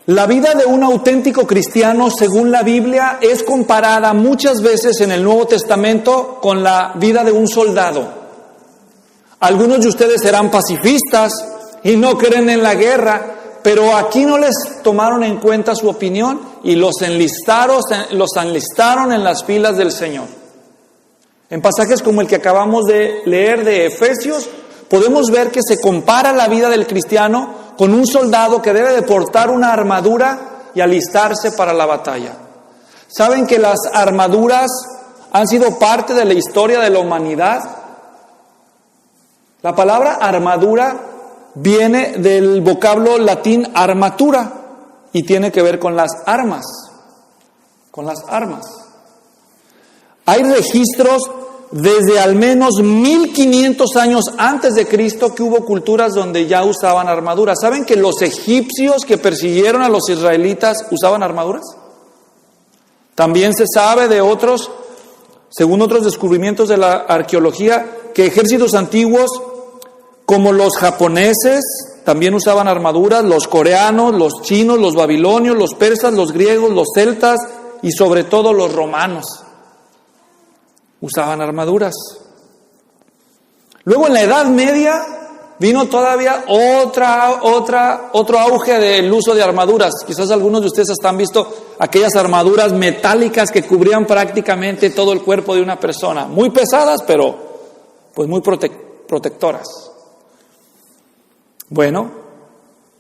La vida de un auténtico cristiano, según la Biblia, es comparada muchas veces en el Nuevo Testamento con la vida de un soldado. Algunos de ustedes serán pacifistas y no creen en la guerra, pero aquí no les tomaron en cuenta su opinión y los enlistaron en las filas del Señor. En pasajes como el que acabamos de leer de Efesios, podemos ver que se compara la vida del cristiano con un soldado que debe de portar una armadura y alistarse para la batalla. ¿Saben que las armaduras han sido parte de la historia de la humanidad? La palabra armadura viene del vocablo latín armatura y tiene que ver con las armas. Con las armas. Hay registros desde al menos 1500 años antes de Cristo que hubo culturas donde ya usaban armaduras. ¿Saben que los egipcios que persiguieron a los israelitas usaban armaduras? También se sabe de otros, según otros descubrimientos de la arqueología, que ejércitos antiguos como los japoneses también usaban armaduras, los coreanos, los chinos, los babilonios, los persas, los griegos, los celtas y sobre todo los romanos usaban armaduras. Luego en la Edad Media vino todavía otro auge del uso de armaduras. Quizás algunos de ustedes hasta han visto aquellas armaduras metálicas que cubrían prácticamente todo el cuerpo de una persona. Muy pesadas, pero pues muy protectoras. Bueno,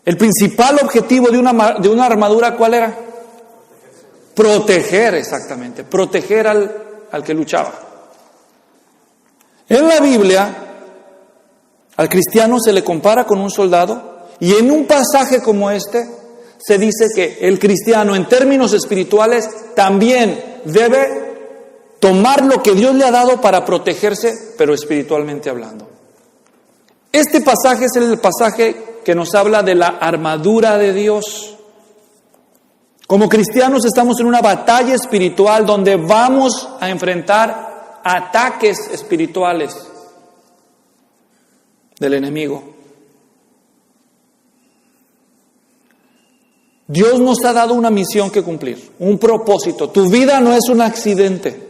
el principal objetivo de una armadura, ¿cuál era? Proteger, exactamente. Proteger al que luchaba. En la Biblia, al cristiano se le compara con un soldado y en un pasaje como este se dice que el cristiano en términos espirituales también debe tomar lo que Dios le ha dado para protegerse, pero espiritualmente hablando. Este pasaje es el pasaje que nos habla de la armadura de Dios. Como cristianos estamos en una batalla espiritual donde vamos a enfrentar ataques espirituales del enemigo. Dios nos ha dado una misión que cumplir, un propósito. Tu vida no es un accidente.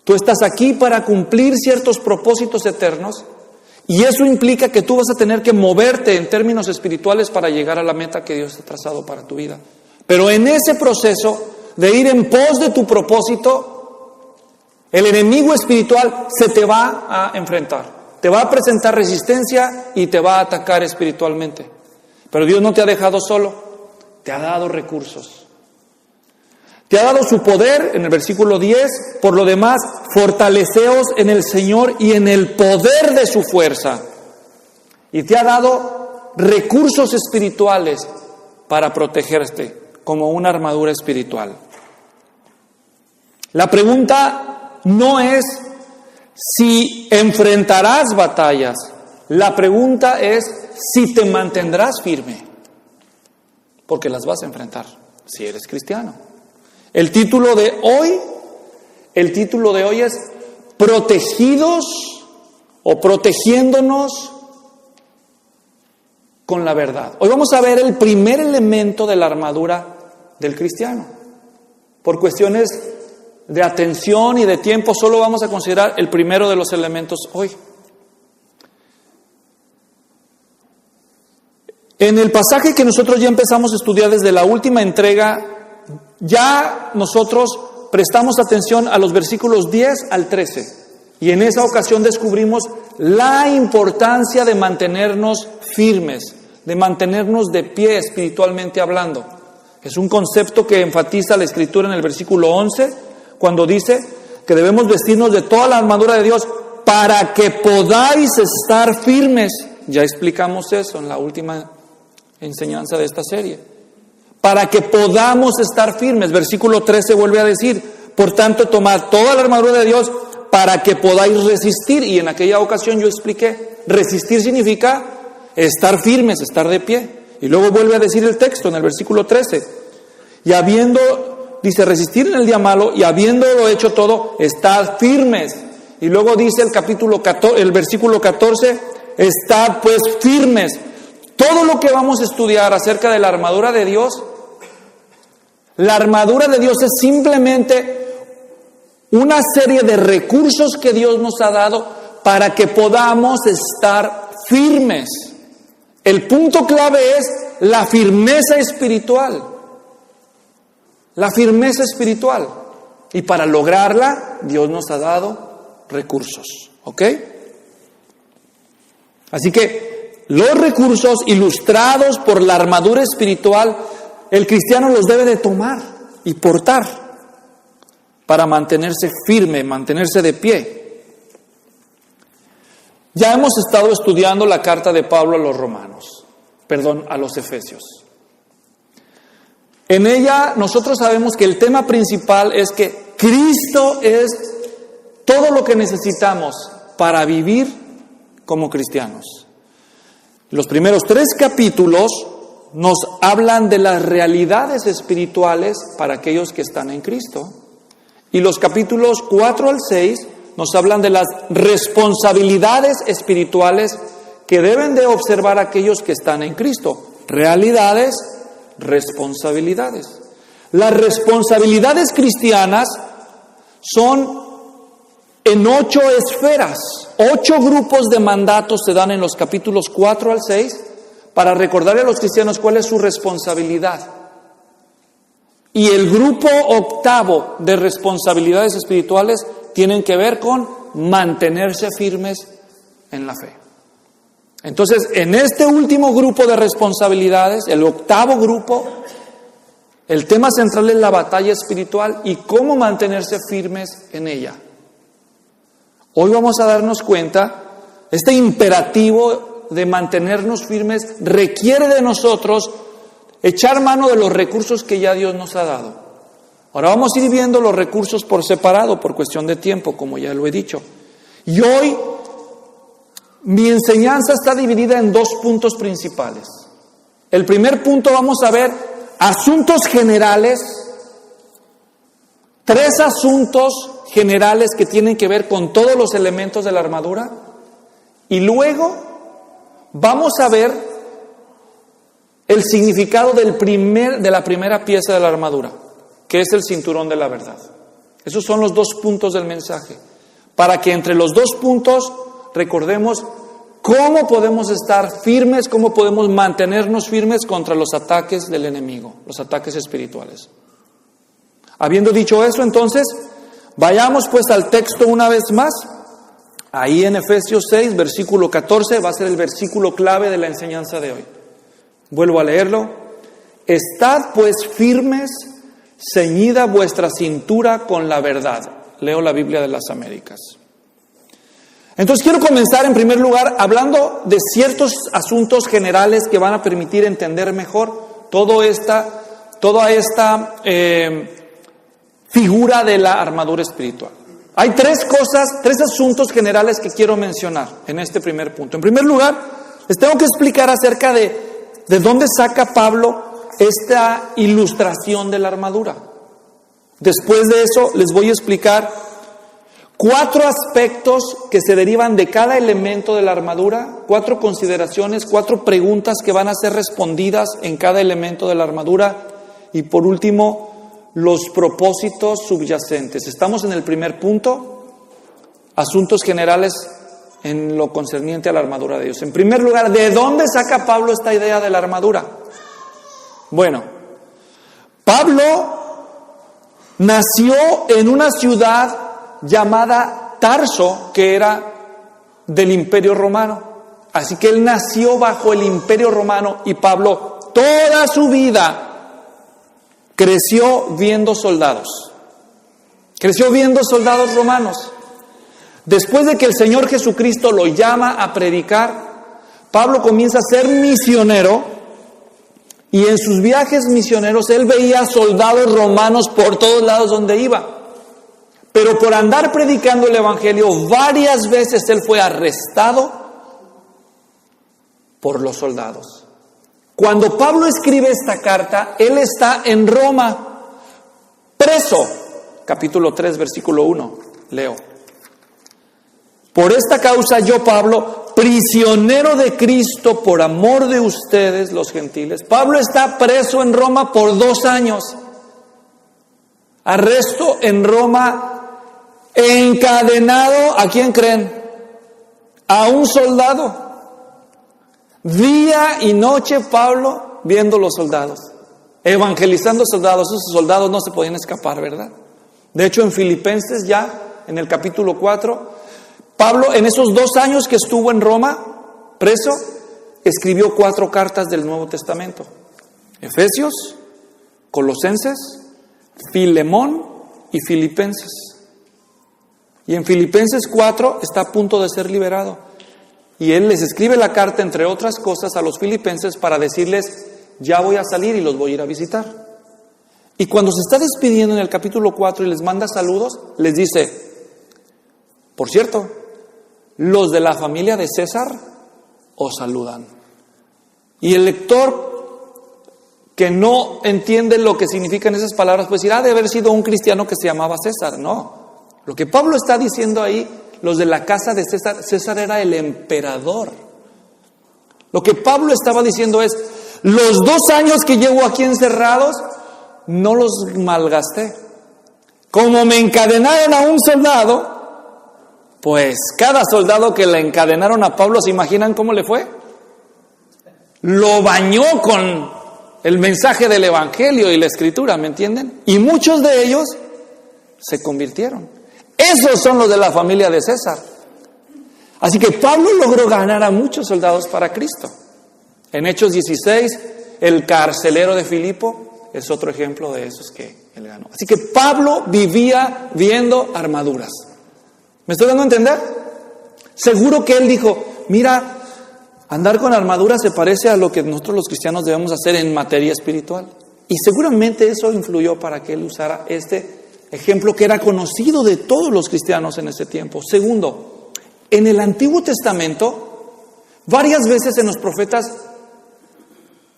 Tú estás aquí para cumplir ciertos propósitos eternos y eso implica que tú vas a tener que moverte en términos espirituales para llegar a la meta que Dios ha trazado para tu vida. Pero en ese proceso de ir en pos de tu propósito, el enemigo espiritual se te va a enfrentar, te va a presentar resistencia y te va a atacar espiritualmente. Pero Dios no te ha dejado solo, te ha dado recursos. Te ha dado su poder, en el versículo 10, por lo demás, fortaleceos en el Señor y en el poder de su fuerza. Y te ha dado recursos espirituales para protegerte, como una armadura espiritual. La pregunta no es si enfrentarás batallas. La pregunta es si te mantendrás firme. Porque las vas a enfrentar si eres cristiano. El título de hoy es protegidos o protegiéndonos con la verdad. Hoy vamos a ver el primer elemento de la armadura del cristiano. Por cuestiones de atención y de tiempo, solo vamos a considerar el primero de los elementos hoy. En el pasaje que nosotros ya empezamos a estudiar desde la última entrega, ya nosotros prestamos atención a los versículos 10 al 13. Y en esa ocasión descubrimos la importancia de mantenernos firmes, de mantenernos de pie espiritualmente hablando. Es un concepto que enfatiza la Escritura en el versículo 11, cuando dice que debemos vestirnos de toda la armadura de Dios para que podáis estar firmes. Ya explicamos eso en la última enseñanza de esta serie. Para que podamos estar firmes. Versículo 13 vuelve a decir, por tanto, tomad toda la armadura de Dios para que podáis resistir. Y en aquella ocasión yo expliqué, resistir significa estar firmes, estar de pie. Y luego vuelve a decir el texto en el versículo 13. Y dice, resistir en el día malo, y habiéndolo hecho todo, estad firmes. Y luego dice el versículo 14, estad pues firmes. Todo lo que vamos a estudiar acerca de la armadura de Dios La armadura de Dios es simplemente una serie de recursos que Dios nos ha dado para que podamos estar firmes. El punto clave es la firmeza espiritual. La firmeza espiritual. Y para lograrla, Dios nos ha dado recursos. ¿Ok? Así que los recursos ilustrados por la armadura espiritual, el cristiano los debe de tomar y portar para mantenerse firme, mantenerse de pie. Ya hemos estado estudiando la carta de Pablo a los Efesios. En ella nosotros sabemos que el tema principal es que Cristo es todo lo que necesitamos para vivir como cristianos. Los primeros 3 capítulos nos hablan de las realidades espirituales para aquellos que están en Cristo. Y los capítulos 4 al 6 nos hablan de las responsabilidades espirituales que deben de observar aquellos que están en Cristo. Realidades, responsabilidades. Las responsabilidades cristianas son en 8 esferas. 8 grupos de mandatos se dan en los capítulos 4 al 6 para recordarle a los cristianos cuál es su responsabilidad. Y el grupo 8 de responsabilidades espirituales tienen que ver con mantenerse firmes en la fe. Entonces, en este último grupo de responsabilidades, el 8º grupo, el tema central es la batalla espiritual y cómo mantenerse firmes en ella. Hoy vamos a darnos cuenta, este imperativo de mantenernos firmes requiere de nosotros echar mano de los recursos que ya Dios nos ha dado. Ahora vamos a ir viendo los recursos por separado, por cuestión de tiempo, como ya lo he dicho. Y hoy mi enseñanza está dividida en 2 puntos principales. El primer punto vamos a ver asuntos generales, 3 asuntos generales que tienen que ver con todos los elementos de la armadura. Y luego vamos a ver el significado de la primera pieza de la armadura, que es el cinturón de la verdad. Esos son los 2 puntos del mensaje. Para que entre los 2 puntos recordemos cómo podemos estar firmes, cómo podemos mantenernos firmes contra los ataques del enemigo, los ataques espirituales. Habiendo dicho eso, entonces, vayamos pues al texto una vez más. Ahí en Efesios 6, versículo 14, va a ser el versículo clave de la enseñanza de hoy. Vuelvo a leerlo. Estad pues firmes, ceñida vuestra cintura con la verdad. Leo la Biblia de las Américas. Entonces quiero comenzar en primer lugar hablando de ciertos asuntos generales que van a permitir entender mejor toda esta figura de la armadura espiritual. Hay 3 asuntos generales que quiero mencionar en este primer punto. En primer lugar, les tengo que explicar acerca de dónde saca Pablo esta ilustración de la armadura. Después de eso, les voy a explicar 4 aspectos que se derivan de cada elemento de la armadura, 4 consideraciones, 4 preguntas que van a ser respondidas en cada elemento de la armadura. Y por último, los propósitos subyacentes. Estamos en el primer punto, asuntos generales en lo concerniente a la armadura de Dios. En primer lugar, ¿de dónde saca Pablo esta idea de la armadura? Bueno, Pablo nació en una ciudad llamada Tarso, que era del Imperio Romano. Así que él nació bajo el Imperio Romano y Pablo toda su vida creció viendo soldados. Creció viendo soldados romanos. Después de que el Señor Jesucristo lo llama a predicar, Pablo comienza a ser misionero y en sus viajes misioneros él veía soldados romanos por todos lados donde iba. Pero por andar predicando el Evangelio, varias veces él fue arrestado por los soldados. Cuando Pablo escribe esta carta, él está en Roma, preso. Capítulo 3, versículo 1, leo. Por esta causa yo, Pablo, prisionero de Cristo por amor de ustedes, los gentiles. Pablo está preso en Roma por 2 años. arresto en Roma, encadenado, ¿a quién creen? A un soldado. Día y noche Pablo viendo los soldados, evangelizando soldados. Esos soldados no se podían escapar, ¿verdad? De hecho, en Filipenses ya, en el capítulo 4, Pablo, en esos 2 años que estuvo en Roma, preso, escribió 4 cartas del Nuevo Testamento. Efesios, Colosenses, Filemón y Filipenses. Y en Filipenses 4 está a punto de ser liberado. Y él les escribe la carta, entre otras cosas, a los filipenses para decirles, ya voy a salir y los voy a ir a visitar. Y cuando se está despidiendo en el capítulo 4 y les manda saludos, les dice, por cierto, los de la familia de César os saludan. Y el lector que no entiende lo que significan esas palabras puede decir, de haber sido un cristiano que se llamaba César. No, lo que Pablo está diciendo ahí, los de la casa de César, César era el emperador. Lo que Pablo estaba diciendo es, los 2 años que llevo aquí encerrados, no los malgasté. Como me encadenaron a un soldado, pues cada soldado que le encadenaron a Pablo, ¿se imaginan cómo le fue? Lo bañó con el mensaje del Evangelio y la Escritura, ¿me entienden? Y muchos de ellos se convirtieron. Esos son los de la familia de César. Así que Pablo logró ganar a muchos soldados para Cristo. En Hechos 16, el carcelero de Filipo es otro ejemplo de esos que él ganó. Así que Pablo vivía viendo armaduras. ¿Me estoy dando a entender? Seguro que él dijo, mira, andar con armadura se parece a lo que nosotros los cristianos debemos hacer en materia espiritual. Y seguramente eso influyó para que él usara este ejemplo que era conocido de todos los cristianos en ese tiempo. Segundo, en el Antiguo Testamento, varias veces en los profetas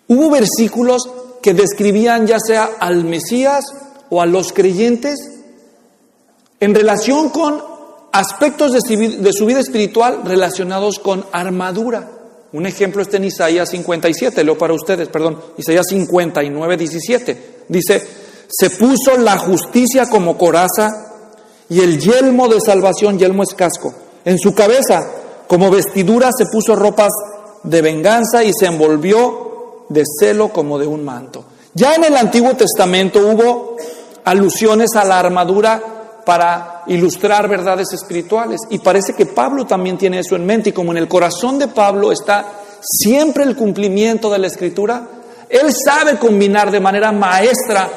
hubo versículos que describían ya sea al Mesías o a los creyentes en relación con aspectos de su vida espiritual relacionados con armadura. Un ejemplo está en Isaías 57, leo para ustedes, Isaías 59, 17. Dice, se puso la justicia como coraza y el yelmo de salvación, yelmo es casco. En su cabeza, como vestidura, se puso ropas de venganza y se envolvió de celo como de un manto. Ya en el Antiguo Testamento hubo alusiones a la armadura para ilustrar verdades espirituales. Y parece que Pablo también tiene eso en mente. Y como en el corazón de Pablo está siempre el cumplimiento de la Escritura, él sabe combinar de manera maestra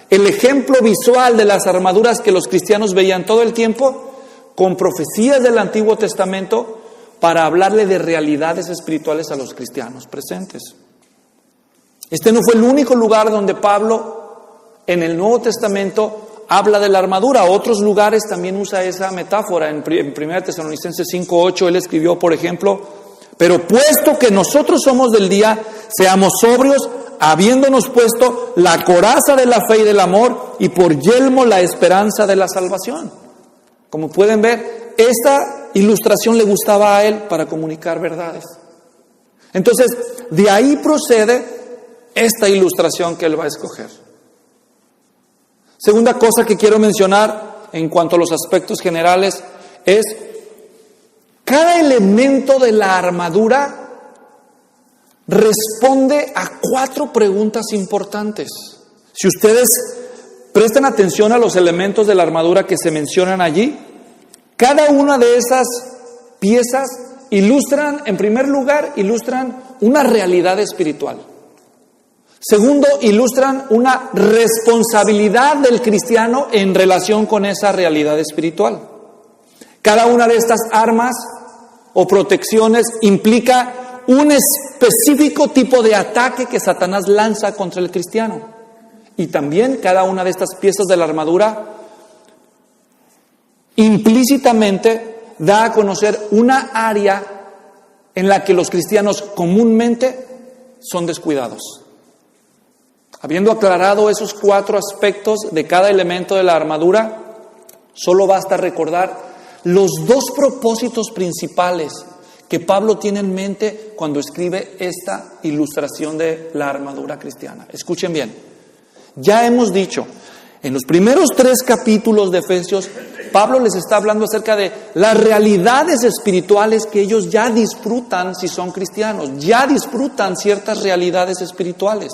el ejemplo visual de las armaduras que los cristianos veían todo el tiempo con profecías del Antiguo Testamento para hablarle de realidades espirituales a los cristianos presentes. Este no fue el único lugar donde Pablo en el Nuevo Testamento habla de la armadura. Otros lugares también usa esa metáfora. En 1 Tesalonicenses 5:8 él escribió, por ejemplo, pero puesto que nosotros somos del día, seamos sobrios, habiéndonos puesto la coraza de la fe y del amor y por yelmo la esperanza de la salvación. Como pueden ver, esta ilustración le gustaba a él para comunicar verdades. Entonces, de ahí procede esta ilustración que él va a escoger. Segunda cosa que quiero mencionar en cuanto a los aspectos generales es cada elemento de la armadura responde a 4 preguntas importantes. Si ustedes prestan atención a los elementos de la armadura que se mencionan allí, cada una de esas piezas ilustran, en primer lugar, ilustran una realidad espiritual. Segundo, ilustran una responsabilidad del cristiano en relación con esa realidad espiritual. Cada una de estas armas o protecciones implica un específico tipo de ataque que Satanás lanza contra el cristiano. Y también cada una de estas piezas de la armadura implícitamente da a conocer una área en la que los cristianos comúnmente son descuidados. Habiendo aclarado esos 4 aspectos de cada elemento de la armadura, solo basta recordar los 2 propósitos principales que Pablo tiene en mente cuando escribe esta ilustración de la armadura cristiana. Escuchen bien, ya hemos dicho, En los primeros 3 capítulos de Efesios, Pablo les está hablando acerca de las realidades espirituales que ellos ya disfrutan si son cristianos. Ya disfrutan ciertas realidades espirituales.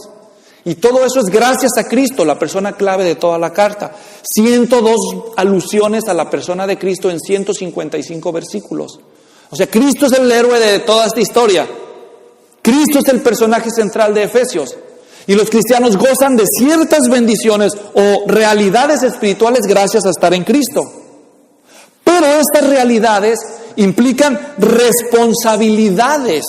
Y todo eso es gracias a Cristo, la persona clave de toda la carta. 102 alusiones a la persona de Cristo en 155 versículos. O sea, Cristo es el héroe de toda esta historia. Cristo es el personaje central de Efesios. Y los cristianos gozan de ciertas bendiciones o realidades espirituales gracias a estar en Cristo. Pero estas realidades implican responsabilidades.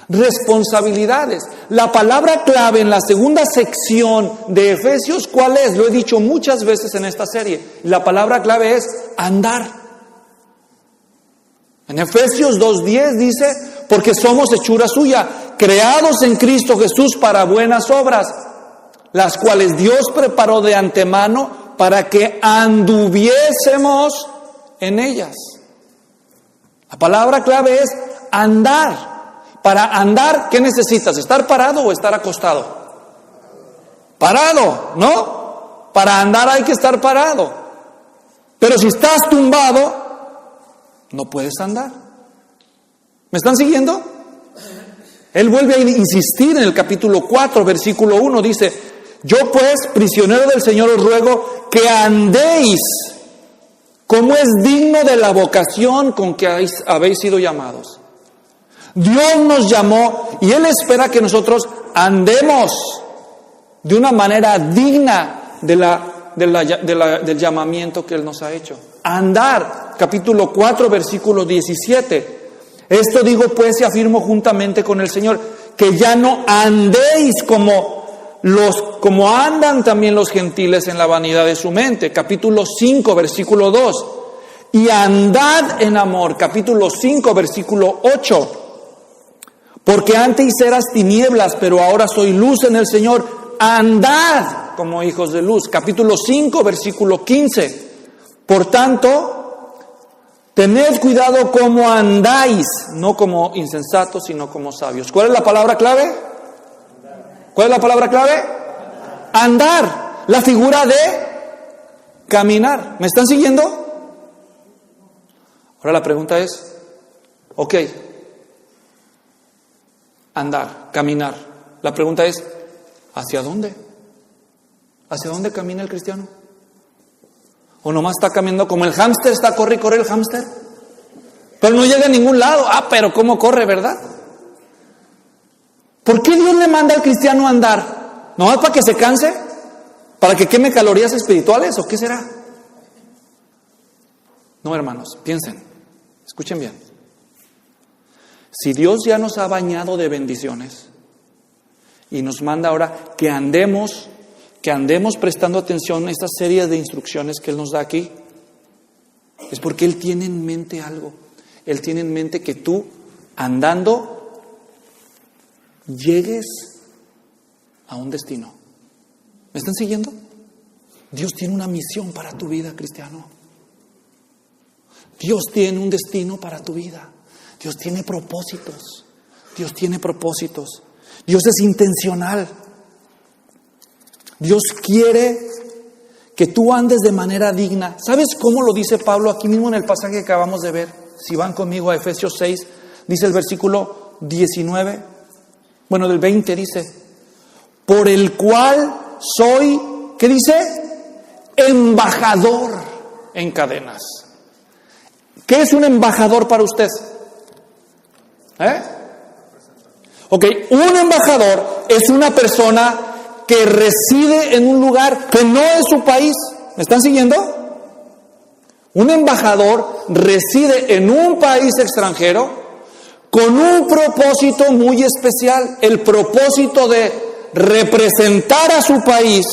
Responsabilidades. La palabra clave en la segunda sección de Efesios, ¿cuál es? Lo he dicho muchas veces en esta serie. La palabra clave es andar. En Efesios 2:10 dice, porque somos hechura suya, creados en Cristo Jesús para buenas obras, las cuales Dios preparó de antemano para que anduviésemos en ellas. La palabra clave es andar. Para andar, ¿qué necesitas? ¿Estar parado o estar acostado? Parado, ¿no? Para andar hay que estar parado. Pero si estás tumbado, no puedes andar. ¿Me están siguiendo? Él vuelve a insistir en el capítulo 4, versículo 1, dice, yo pues, prisionero del Señor, os ruego que andéis como es digno de la vocación con que habéis sido llamados. Dios nos llamó y Él espera que nosotros andemos de una manera digna del llamamiento que Él nos ha hecho. Andar, capítulo 4, versículo 17. Esto digo pues y afirmo juntamente con el Señor, que ya no andéis como andan también los gentiles en la vanidad de su mente. Capítulo 5, versículo 2. Y andad en amor. Capítulo 5, versículo 8. Porque antes eras tinieblas, pero ahora soy luz en el Señor. Andad como hijos de luz. Capítulo 5, versículo 15. Por tanto, tened cuidado cómo andáis, no como insensatos, sino como sabios. ¿Cuál es la palabra clave? ¿Cuál es la palabra clave? Andar. La figura de caminar. ¿Me están siguiendo? Ahora la pregunta es, ok, andar, caminar. La pregunta es, ¿hacia dónde? ¿Hacia dónde camina el cristiano? ¿O nomás está caminando como el hámster? ¿Está corre y corre el hámster? Pero no llega a ningún lado. Ah, pero ¿cómo corre, verdad? ¿Por qué Dios le manda al cristiano a andar? ¿Nomás para que se canse? ¿Para que queme calorías espirituales? ¿O qué será? No, hermanos, piensen. Escuchen bien. Si Dios ya nos ha bañado de bendiciones y nos manda ahora que andemos prestando atención a estas series de instrucciones que Él nos da aquí, es porque Él tiene en mente algo. Él tiene en mente que tú, andando, llegues a un destino. ¿Me están siguiendo? Dios tiene una misión para tu vida, cristiano. Dios tiene un destino para tu vida. Dios tiene propósitos. Dios tiene propósitos. Dios es intencional. Dios quiere que tú andes de manera digna. ¿Sabes cómo lo dice Pablo aquí mismo en el pasaje que acabamos de ver? Si van conmigo a Efesios 6, dice el versículo 19, bueno, del 20 dice, por el cual soy, ¿qué dice? Embajador en cadenas. ¿Qué es un embajador para usted? Ok, un embajador es una persona que reside en un lugar que no es su país. ¿Me están siguiendo? Un embajador reside en un país extranjero con un propósito muy especial, el propósito de representar a su país.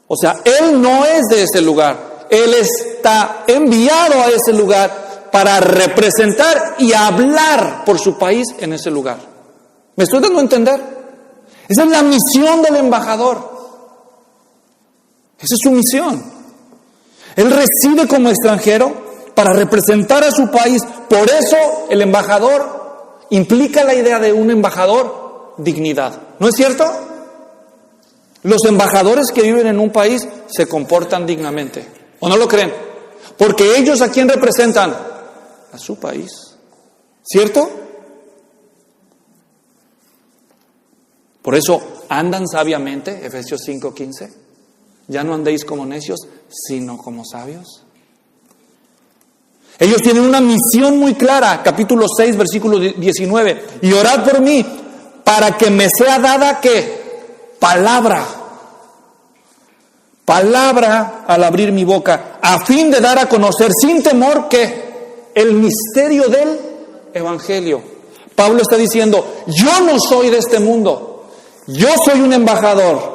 O sea, él no es de ese lugar, él está enviado a ese lugar para representar y hablar por su país en ese lugar. ¿Me estoy dando a entender? Esa es la misión del embajador. Esa es su misión. Él reside como extranjero para representar a su país. Por eso el embajador implica la idea de un embajador, dignidad. ¿No es cierto? Los embajadores que viven en un país se comportan dignamente. ¿O no lo creen? Porque ellos, ¿a quién representan? A su país. ¿Cierto? Por eso, andan sabiamente, Efesios 5:15. Ya no andéis como necios, sino como sabios. Ellos tienen una misión muy clara, capítulo 6, versículo 19. Y orad por mí, para que me sea dada, ¿qué? Palabra. Palabra al abrir mi boca, a fin de dar a conocer sin temor, ¿qué? El misterio del Evangelio. Pablo está diciendo, yo no soy de este mundo. Yo soy un embajador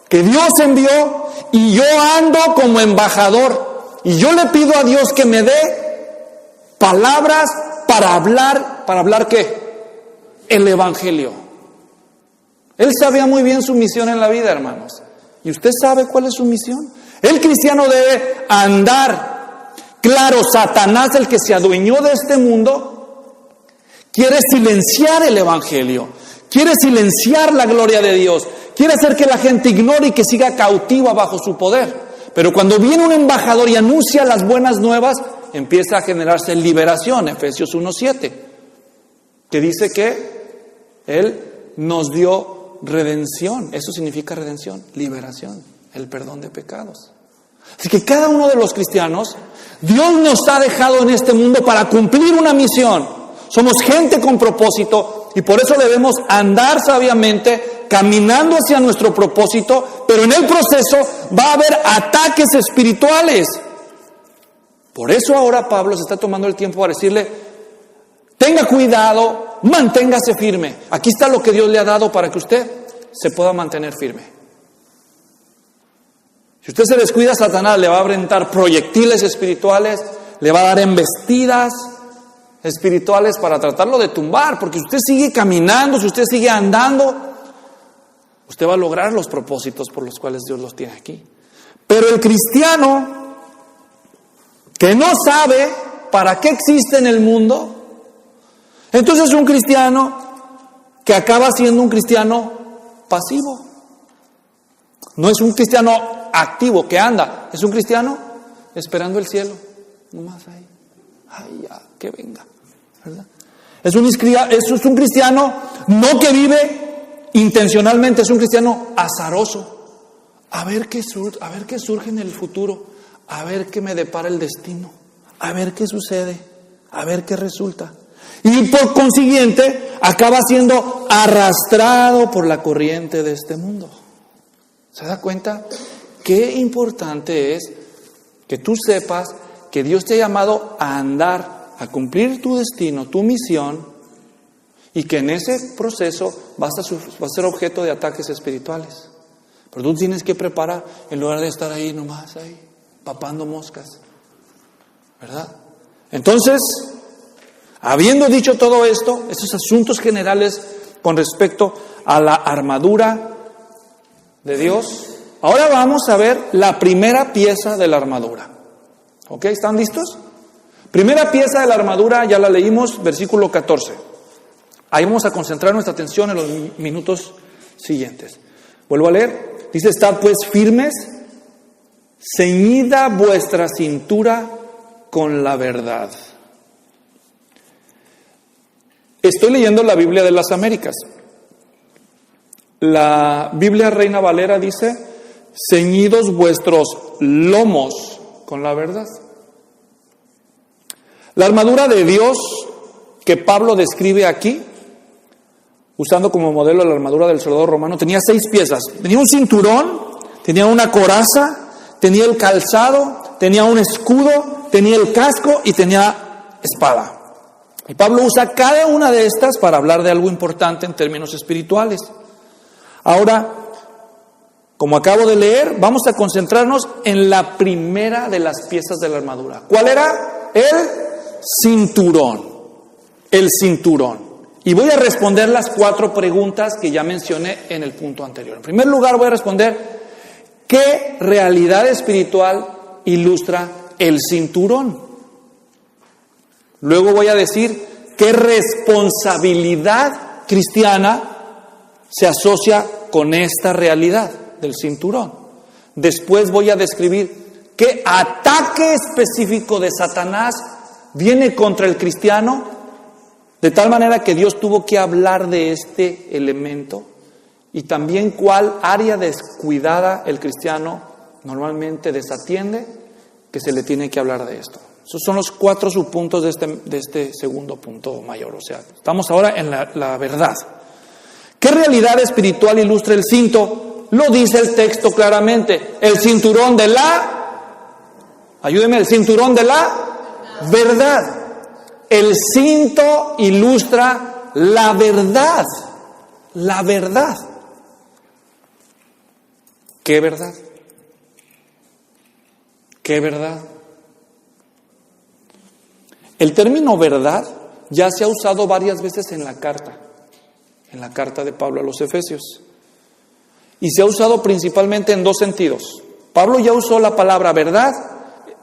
que Dios envió y yo ando como embajador. Y yo le pido a Dios que me dé palabras para hablar ¿qué? El Evangelio. Él sabía muy bien su misión en la vida, hermanos. ¿Y usted sabe cuál es su misión? El cristiano debe andar. Claro, Satanás, el que se adueñó de este mundo, quiere silenciar el Evangelio. Quiere silenciar la gloria de Dios. Quiere hacer que la gente ignore y que siga cautiva bajo su poder. Pero cuando viene un embajador y anuncia las buenas nuevas, empieza a generarse liberación. Efesios 1:7, que dice que Él nos dio redención. Eso significa redención, liberación, el perdón de pecados. Así que cada uno de los cristianos, Dios nos ha dejado en este mundo para cumplir una misión. Somos gente con propósito. Y por eso debemos andar sabiamente, caminando hacia nuestro propósito, pero en el proceso va a haber ataques espirituales. Por eso ahora Pablo se está tomando el tiempo para decirle, tenga cuidado, manténgase firme. Aquí está lo que Dios le ha dado para que usted se pueda mantener firme. Si usted se descuida, Satanás le va a aventar proyectiles espirituales, le va a dar embestidas espirituales para tratarlo de tumbar, porque si usted sigue caminando, si usted sigue andando, usted va a lograr los propósitos por los cuales Dios los tiene aquí. Pero el cristiano que no sabe para qué existe en el mundo, entonces es un cristiano que acaba siendo un cristiano pasivo. No es un cristiano activo que anda, es un cristiano esperando el cielo, nomás ahí. Ay, ya, que venga, ¿verdad? Es un cristiano no que vive intencionalmente, es un cristiano azaroso. A ver qué surge en el futuro, a ver qué me depara el destino, a ver qué sucede, a ver qué resulta. Y por consiguiente, acaba siendo arrastrado por la corriente de este mundo. ¿Se da cuenta? Qué importante es que tú sepas que Dios te ha llamado a andar, a cumplir tu destino, tu misión, y que en ese proceso vas a ser objeto de ataques espirituales. Pero tú tienes que preparar, en lugar de estar ahí nomás, ahí, papando moscas, ¿verdad? Entonces, habiendo dicho todo esto, estos asuntos generales con respecto a la armadura de Dios, ahora vamos a ver la primera pieza de la armadura. ¿Ok? ¿Están listos? Primera pieza de la armadura, ya la leímos, versículo 14. Ahí vamos a concentrar nuestra atención en los minutos siguientes. Vuelvo a leer. Dice, estad pues firmes, ceñida vuestra cintura con la verdad. Estoy leyendo la Biblia de las Américas. La Biblia Reina Valera dice, ceñidos vuestros lomos con la verdad. La armadura de Dios que Pablo describe aquí, usando como modelo la armadura del soldado romano, tenía 6 piezas. Tenía un cinturón, tenía una coraza, tenía el calzado, tenía un escudo, tenía el casco y tenía espada. Y Pablo usa cada una de estas para hablar de algo importante en términos espirituales. Ahora, como acabo de leer, vamos a concentrarnos en la primera de las piezas de la armadura. ¿Cuál era? El cinturón. El cinturón. Y voy a responder las 4 preguntas que ya mencioné en el punto anterior. En primer lugar, voy a responder ¿qué realidad espiritual ilustra el cinturón? Luego voy a decir qué responsabilidad cristiana se asocia con esta realidad. del cinturón. Después voy a describir qué ataque específico de Satanás viene contra el cristiano, de tal manera que Dios tuvo que hablar de este elemento, y también cuál área descuidada el cristiano normalmente desatiende, que se le tiene que hablar de esto. Esos son los 4 subpuntos de este segundo punto mayor. O sea, estamos ahora en la verdad. ¿Qué realidad espiritual ilustra el cinto? Lo dice el texto claramente. El cinturón de el cinturón de la verdad. El cinto ilustra la verdad. La verdad. ¿Qué verdad? ¿Qué verdad? El término verdad ya se ha usado varias veces en la carta de Pablo a los Efesios. Y se ha usado principalmente en 2 sentidos. Pablo ya usó la palabra verdad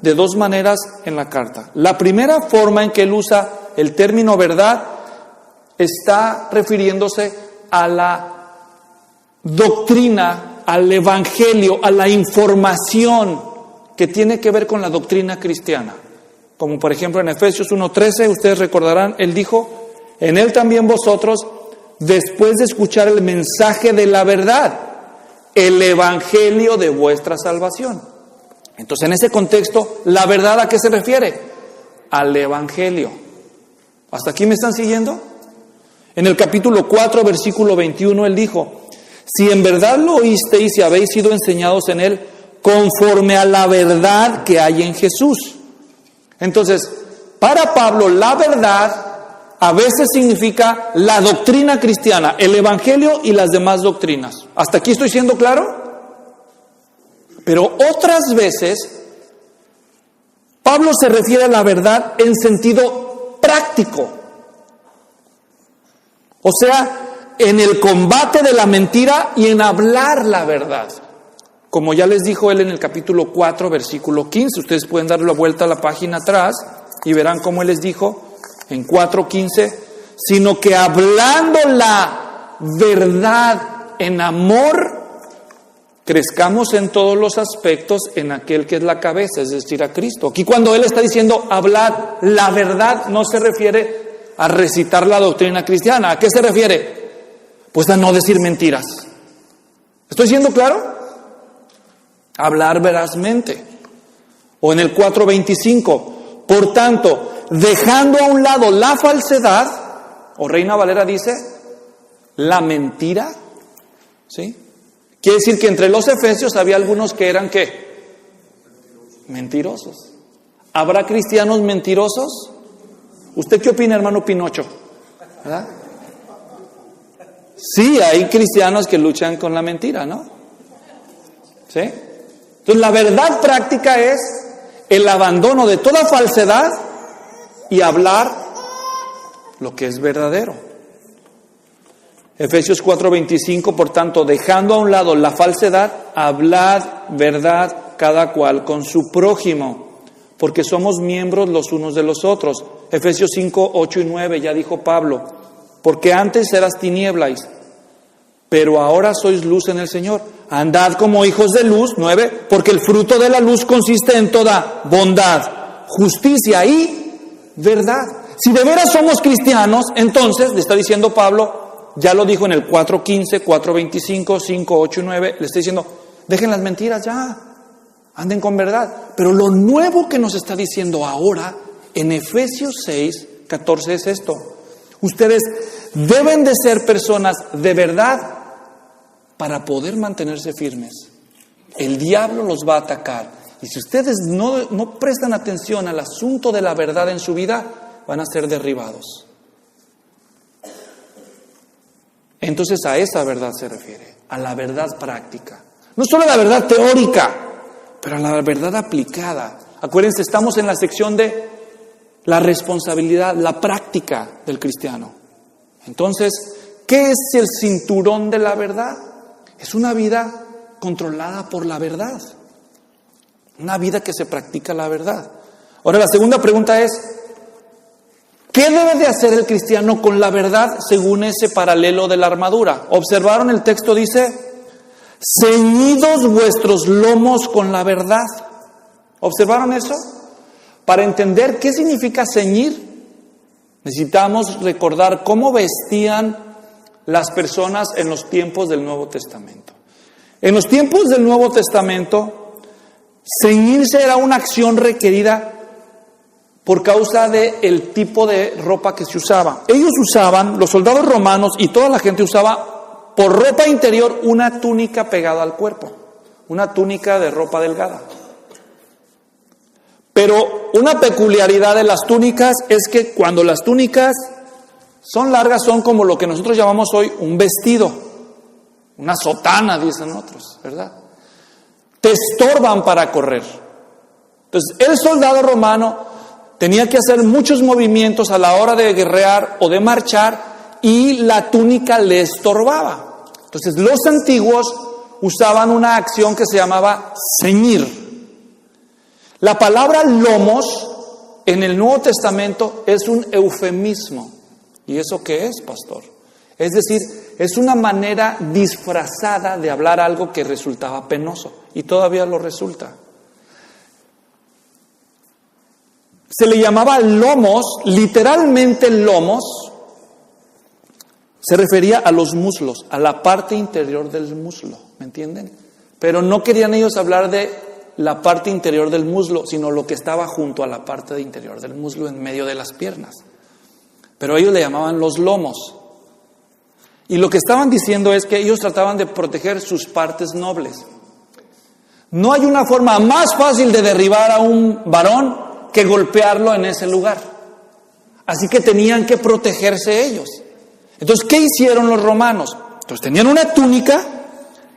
de 2 maneras en la carta. La primera forma en que él usa el término verdad está refiriéndose a la doctrina, al evangelio, a la información que tiene que ver con la doctrina cristiana. Como por ejemplo en Efesios 1:13, ustedes recordarán, él dijo, en él también vosotros, después de escuchar el mensaje de la verdad, el evangelio de vuestra salvación. Entonces en ese contexto, ¿la verdad a qué se refiere? Al evangelio. ¿Hasta aquí me están siguiendo? En el capítulo 4, versículo 21, él dijo, si en verdad lo oísteis y habéis sido enseñados en él, conforme a la verdad que hay en Jesús. Entonces, para Pablo, la verdad a veces significa la doctrina cristiana, el evangelio y las demás doctrinas. ¿Hasta aquí estoy siendo claro? Pero otras veces, Pablo se refiere a la verdad en sentido práctico. O sea, en el combate de la mentira y en hablar la verdad. Como ya les dijo él en el capítulo 4, versículo 15. Ustedes pueden darle la vuelta a la página atrás y verán cómo él les dijo en 4:15. Sino que hablando la verdad en amor, crezcamos en todos los aspectos en aquel que es la cabeza, es decir, a Cristo. Aquí cuando él está diciendo hablad la verdad, no se refiere a recitar la doctrina cristiana. ¿A qué se refiere? Pues a no decir mentiras. ¿Estoy siendo claro? Hablar verazmente. O en el 4:25, por tanto, dejando a un lado la falsedad, o Reina Valera dice, la mentira, ¿sí? Quiere decir que entre los efesios había algunos que eran, ¿qué? Mentirosos. ¿Habrá cristianos mentirosos? ¿Usted qué opina, hermano Pinocho? ¿Verdad? Sí, hay cristianos que luchan con la mentira, ¿no? ¿Sí? Entonces la verdad práctica es el abandono de toda falsedad y hablar lo que es verdadero. Efesios 4:25, por tanto, dejando a un lado la falsedad, hablad verdad cada cual con su prójimo, porque somos miembros los unos de los otros. Efesios 5:8 y 9, ya dijo Pablo, porque antes eras tinieblas, pero ahora sois luz en el Señor. Andad como hijos de luz, 9, porque el fruto de la luz consiste en toda bondad, justicia y verdad. Si de veras somos cristianos, entonces, le está diciendo Pablo, ya lo dijo en el 4:15, 4:25, 5:8 y 9, le está diciendo, dejen las mentiras ya, anden con verdad. Pero lo nuevo que nos está diciendo ahora, en Efesios 6:14 es esto. Ustedes deben de ser personas de verdad para poder mantenerse firmes. El diablo los va a atacar. Y si ustedes no prestan atención al asunto de la verdad en su vida, van a ser derribados. Entonces a esa verdad se refiere, a la verdad práctica. No solo a la verdad teórica, pero a la verdad aplicada. Acuérdense, estamos en la sección de la responsabilidad, la práctica del cristiano. Entonces, ¿qué es el cinturón de la verdad? Es una vida controlada por la verdad. Una vida que se practica la verdad. Ahora, la segunda pregunta es, ¿qué debe de hacer el cristiano con la verdad según ese paralelo de la armadura? ¿Observaron el texto? Dice, ceñidos vuestros lomos con la verdad. ¿Observaron eso? Para entender qué significa ceñir, necesitamos recordar cómo vestían las personas en los tiempos del Nuevo Testamento. En los tiempos del Nuevo Testamento, ceñirse era una acción requerida por causa del tipo de ropa que se usaba. Ellos usaban, los soldados romanos y toda la gente usaba por ropa interior una túnica pegada al cuerpo, una túnica de ropa delgada. Pero una peculiaridad de las túnicas es que cuando las túnicas son largas, son como lo que nosotros llamamos hoy un vestido, una sotana, dicen otros, ¿verdad? Te estorban para correr. Entonces, el soldado romano tenía que hacer muchos movimientos a la hora de guerrear o de marchar y la túnica le estorbaba. Entonces, los antiguos usaban una acción que se llamaba ceñir. La palabra lomos en el Nuevo Testamento es un eufemismo. ¿Y eso qué es, pastor? Es decir, es una manera disfrazada de hablar algo que resultaba penoso y todavía lo resulta. Se le llamaba lomos, literalmente lomos, se refería a los muslos, a la parte interior del muslo, ¿me entienden? Pero no querían ellos hablar de la parte interior del muslo, sino lo que estaba junto a la parte interior del muslo, en medio de las piernas. Pero ellos le llamaban los lomos. Y lo que estaban diciendo es que ellos trataban de proteger sus partes nobles. No hay una forma más fácil de derribar a un varón que golpearlo en ese lugar. Así que tenían que protegerse ellos. Entonces, ¿qué hicieron los romanos? Entonces, tenían una túnica,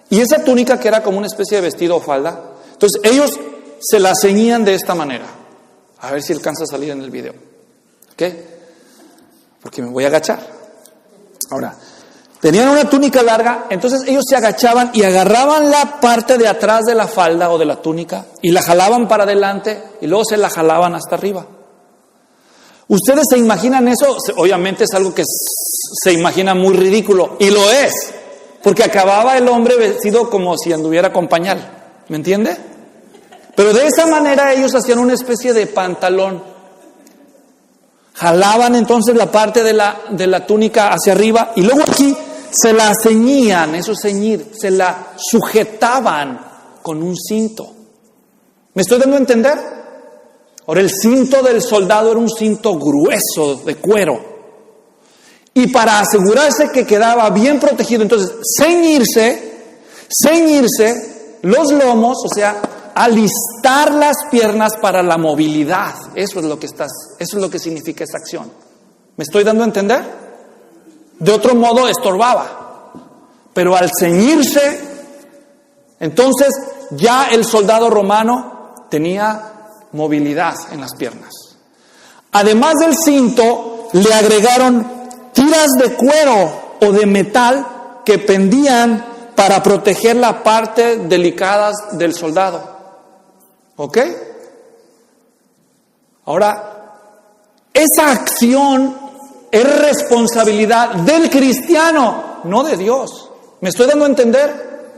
y esa túnica que era como una especie de vestido o falda, entonces ellos se la ceñían de esta manera. A ver si alcanza a salir en el video. ¿Ok? Porque me voy a agachar. Ahora, tenían una túnica larga, entonces ellos se agachaban y agarraban la parte de atrás de la falda o de la túnica y la jalaban para adelante y luego se la jalaban hasta arriba. ¿Ustedes se imaginan eso? Obviamente es algo que se imagina muy ridículo, y lo es, porque acababa el hombre vestido como si anduviera con pañal. ¿Me entiende? Pero de esa manera ellos hacían una especie de pantalón. Jalaban entonces la parte de la túnica hacia arriba y luego aquí se la ceñían, eso es ceñir, se la sujetaban con un cinto. ¿Me estoy dando a entender? Ahora, el cinto del soldado era un cinto grueso de cuero. Y para asegurarse que quedaba bien protegido, entonces ceñirse los lomos, o sea, alistar las piernas para la movilidad. Eso es lo que significa esta acción. ¿Me estoy dando a entender? De otro modo estorbaba. Pero al ceñirse, entonces ya el soldado romano tenía movilidad en las piernas. Además del cinto, le agregaron tiras de cuero o de metal que pendían para proteger la parte delicada del soldado. ¿Ok? Ahora, esa acción es responsabilidad del cristiano, no de Dios. ¿Me estoy dando a entender?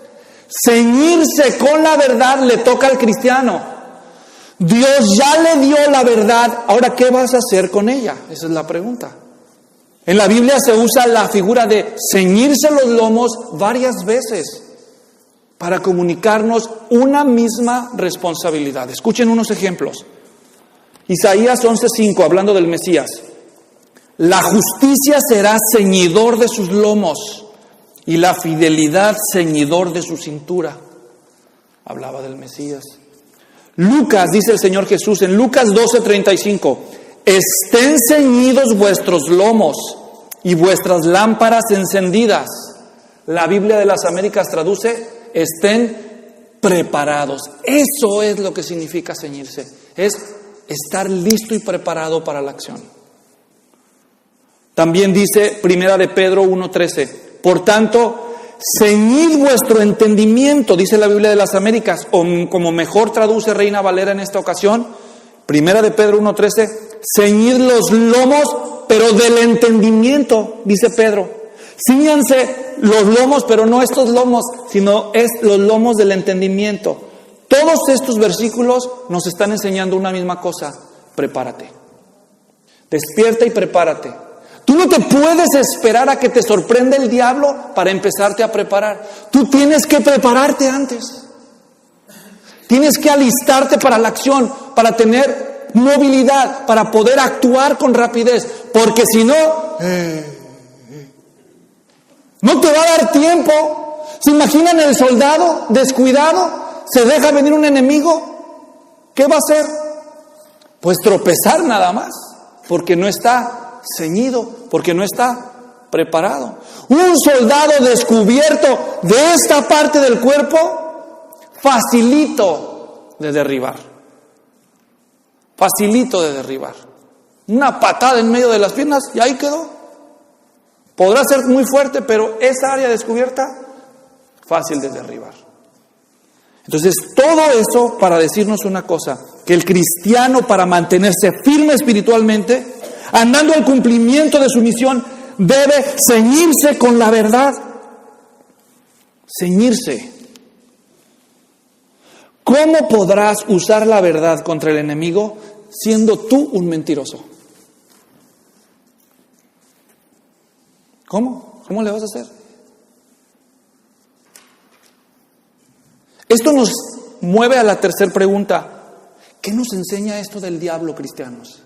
Ceñirse con la verdad le toca al cristiano. Dios ya le dio la verdad, ahora ¿qué vas a hacer con ella? Esa es la pregunta. En la Biblia se usa la figura de ceñirse los lomos varias veces para comunicarnos una misma responsabilidad. Escuchen unos ejemplos. Isaías 11:5, hablando del Mesías. La justicia será ceñidor de sus lomos y la fidelidad ceñidor de su cintura. Hablaba del Mesías. Lucas, dice el Señor Jesús en Lucas 12:35, estén ceñidos vuestros lomos y vuestras lámparas encendidas. La Biblia de las Américas traduce, estén preparados. Eso es lo que significa ceñirse. Es estar listo y preparado para la acción. También dice Primera de Pedro 1:13, por tanto, ceñid vuestro entendimiento, dice la Biblia de las Américas, o como mejor traduce Reina Valera en esta ocasión, Primera de Pedro 1:13, ceñid los lomos, pero del entendimiento, dice Pedro. Cíñanse los lomos, pero no estos lomos, sino los lomos del entendimiento. Todos estos versículos nos están enseñando una misma cosa: prepárate. Despierta y prepárate. Tú no te puedes esperar a que te sorprenda el diablo para empezarte a preparar. Tú tienes que prepararte antes. Tienes que alistarte para la acción, para tener movilidad, para poder actuar con rapidez. Porque si no, no te va a dar tiempo. ¿Se imaginan el soldado descuidado? ¿Se deja venir un enemigo? ¿Qué va a hacer? Pues tropezar nada más, porque no está ceñido, porque no está preparado. Un soldado descubierto de esta parte del cuerpo, facilito de derribar. Facilito de derribar. Una patada en medio de las piernas y ahí quedó. Podrá ser muy fuerte, pero esa área descubierta, fácil de derribar. Entonces, todo eso para decirnos una cosa: que el cristiano, para mantenerse firme espiritualmente, andando al cumplimiento de su misión, debe ceñirse con la verdad. Ceñirse. ¿Cómo podrás usar la verdad contra el enemigo siendo tú un mentiroso? ¿Cómo? ¿Cómo le vas a hacer? Esto nos mueve a la tercera pregunta. ¿Qué nos enseña esto del diablo, cristianos?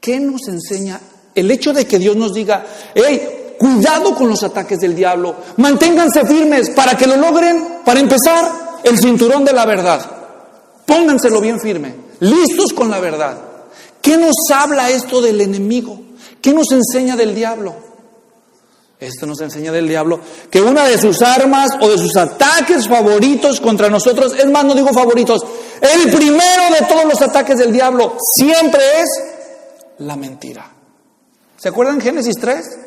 ¿Qué nos enseña el hecho de que Dios nos diga: hey, cuidado con los ataques del diablo, manténganse firmes para que lo logren? Para empezar, el cinturón de la verdad. Pónganselo bien firme, listos con la verdad. ¿Qué nos habla esto del enemigo? ¿Qué nos enseña del diablo? Esto nos enseña del diablo que una de sus armas o de sus ataques favoritos contra nosotros, es más, no digo favoritos, el primero de todos los ataques del diablo siempre es la mentira. ¿Se acuerdan Génesis 3?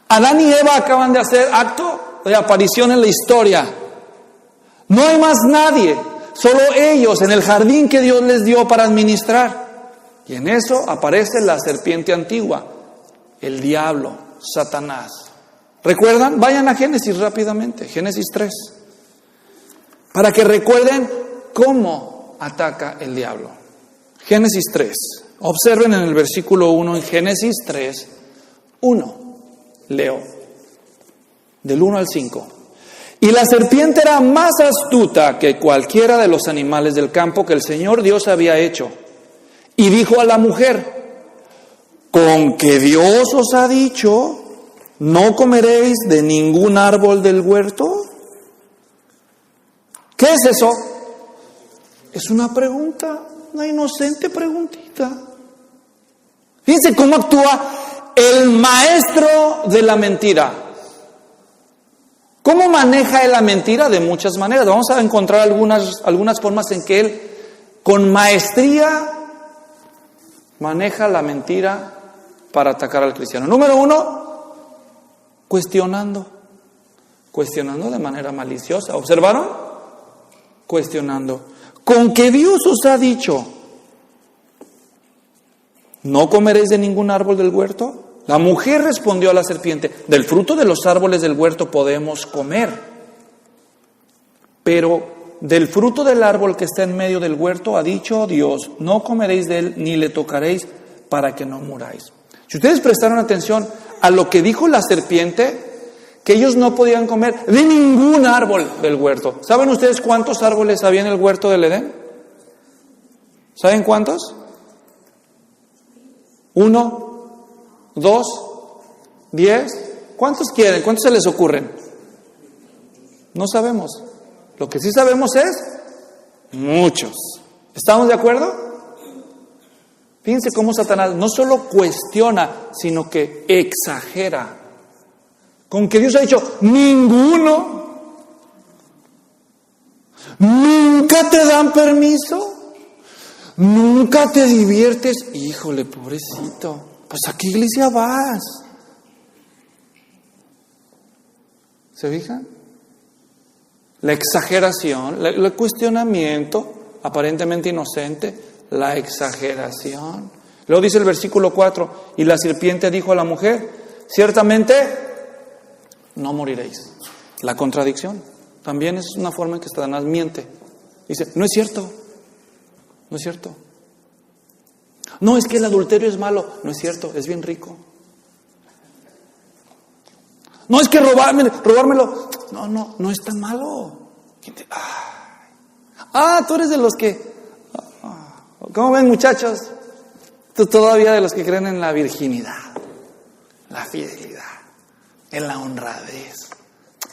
Adán y Eva acaban de hacer acto de aparición en la historia. No hay más nadie, solo ellos en el jardín que Dios les dio para administrar. Y en eso aparece la serpiente antigua, el diablo, Satanás. ¿Recuerdan? Vayan a Génesis rápidamente, Génesis 3, para que recuerden cómo ataca el diablo. Génesis 3. Observen en el versículo 1, en Génesis 3, 1. Leo, del 1 al 5. Y la serpiente era más astuta que cualquiera de los animales del campo que el Señor Dios había hecho. Y dijo a la mujer: ¿con que Dios os ha dicho, no comeréis de ningún árbol del huerto? ¿Qué es eso? Es una pregunta, una inocente preguntita. Fíjense cómo actúa el maestro de la mentira. ¿Cómo maneja él la mentira? De muchas maneras. Vamos a encontrar algunas formas en que él, con maestría, maneja la mentira para atacar al cristiano. Número 1, cuestionando de manera maliciosa. ¿Observaron? Cuestionando. ¿Con que Dios os ha dicho, no comeréis de ningún árbol del huerto? La mujer respondió a la serpiente: del fruto de los árboles del huerto podemos comer, pero del fruto del árbol que está en medio del huerto ha dicho Dios, no comeréis de él ni le tocaréis para que no muráis. Si ustedes prestaron atención a lo que dijo la serpiente, que ellos no podían comer de ningún árbol del huerto. ¿Saben ustedes cuántos árboles había en el huerto del Edén? ¿Saben cuántos? 1, 2, 10. ¿Cuántos quieren? ¿Cuántos se les ocurren? No sabemos. Lo que sí sabemos es muchos. ¿Estamos de acuerdo? Fíjense cómo Satanás no solo cuestiona, sino que exagera. Con que Dios ha dicho, ninguno. Nunca te dan permiso. Nunca te diviertes. Híjole, pobrecito. Pues ¿a qué iglesia vas? ¿Se fijan? La exageración, el cuestionamiento aparentemente inocente, la exageración. Luego dice el versículo 4, y la serpiente dijo a la mujer, ciertamente no moriréis. La contradicción también es una forma en que Satanás miente. Dice, no es cierto, no es cierto. No, es que el adulterio es malo. No es cierto, es bien rico. No, es que robármelo. No es tan malo. Tú eres de los que... ¿Cómo ven, muchachos? Tú todavía de los que creen en la virginidad, la fidelidad, en la honradez.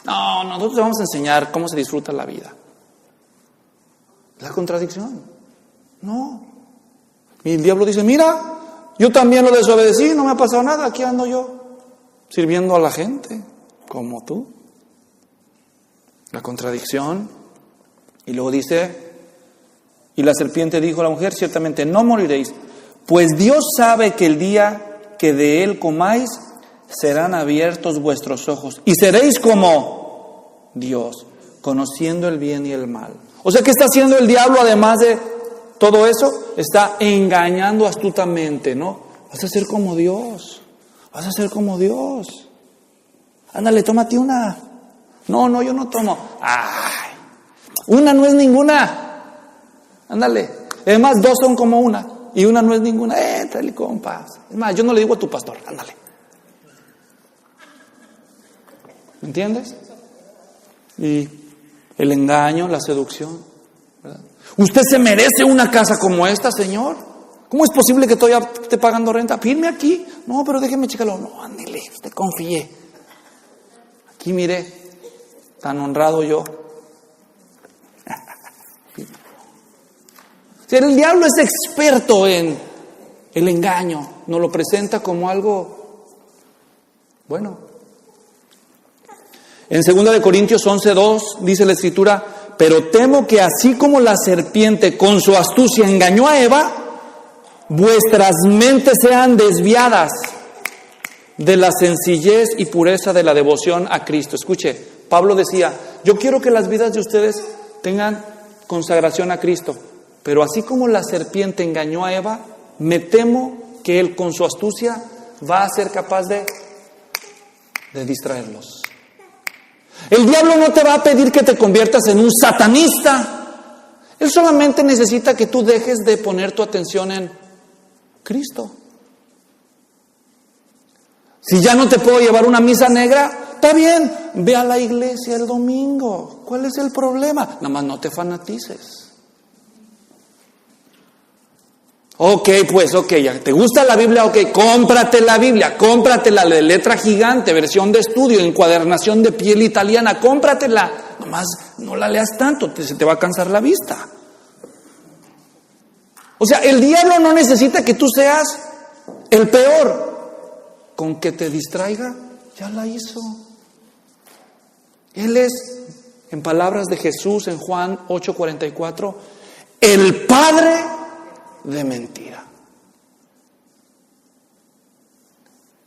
No, nosotros te vamos a enseñar cómo se disfruta la vida. La contradicción. No. Y el diablo dice, mira, yo también lo desobedecí, no me ha pasado nada, aquí ando yo, sirviendo a la gente, como tú. La contradicción. Y luego dice, y la serpiente dijo a la mujer, ciertamente no moriréis, pues Dios sabe que el día que de él comáis, serán abiertos vuestros ojos, y seréis como Dios, conociendo el bien y el mal. O sea, ¿qué está haciendo el diablo además de todo eso? Está engañando astutamente, ¿no? Vas a ser como Dios. Vas a ser como Dios. Ándale, tómate una. No, yo no tomo. Ay, una no es ninguna. Ándale. Además, dos son como una. Y una no es ninguna. Tráele, compas. Es más, yo no le digo a tu pastor. Ándale. ¿Me entiendes? Y el engaño, la seducción, ¿verdad? Usted se merece una casa como esta, señor. ¿Cómo es posible que todavía esté pagando renta? Firme aquí. No, pero déjeme checarlo. No, ándele, usted confíe. Aquí mire, tan honrado yo. Si el diablo es experto en el engaño, nos lo presenta como algo bueno. En 2 Corintios 11:2 dice la Escritura, pero temo que así como la serpiente con su astucia engañó a Eva, vuestras mentes sean desviadas de la sencillez y pureza de la devoción a Cristo. Escuche, Pablo decía, yo quiero que las vidas de ustedes tengan consagración a Cristo, pero así como la serpiente engañó a Eva, me temo que él con su astucia va a ser capaz de distraerlos. El diablo no te va a pedir que te conviertas en un satanista. Él solamente necesita que tú dejes de poner tu atención en Cristo. Si ya no te puedo llevar una misa negra, está bien, ve a la iglesia el domingo. ¿Cuál es el problema? Nada más no te fanatices. Ok, ya. ¿Te gusta la Biblia? Ok, cómprate la Biblia, cómpratela de letra gigante, versión de estudio, encuadernación de piel italiana, cómpratela. Nomás no la leas tanto, se te va a cansar la vista. O sea, el diablo no necesita que tú seas el peor. Con que te distraiga, ya la hizo. Él es, en palabras de Jesús en Juan 8:44, el padre de mentira.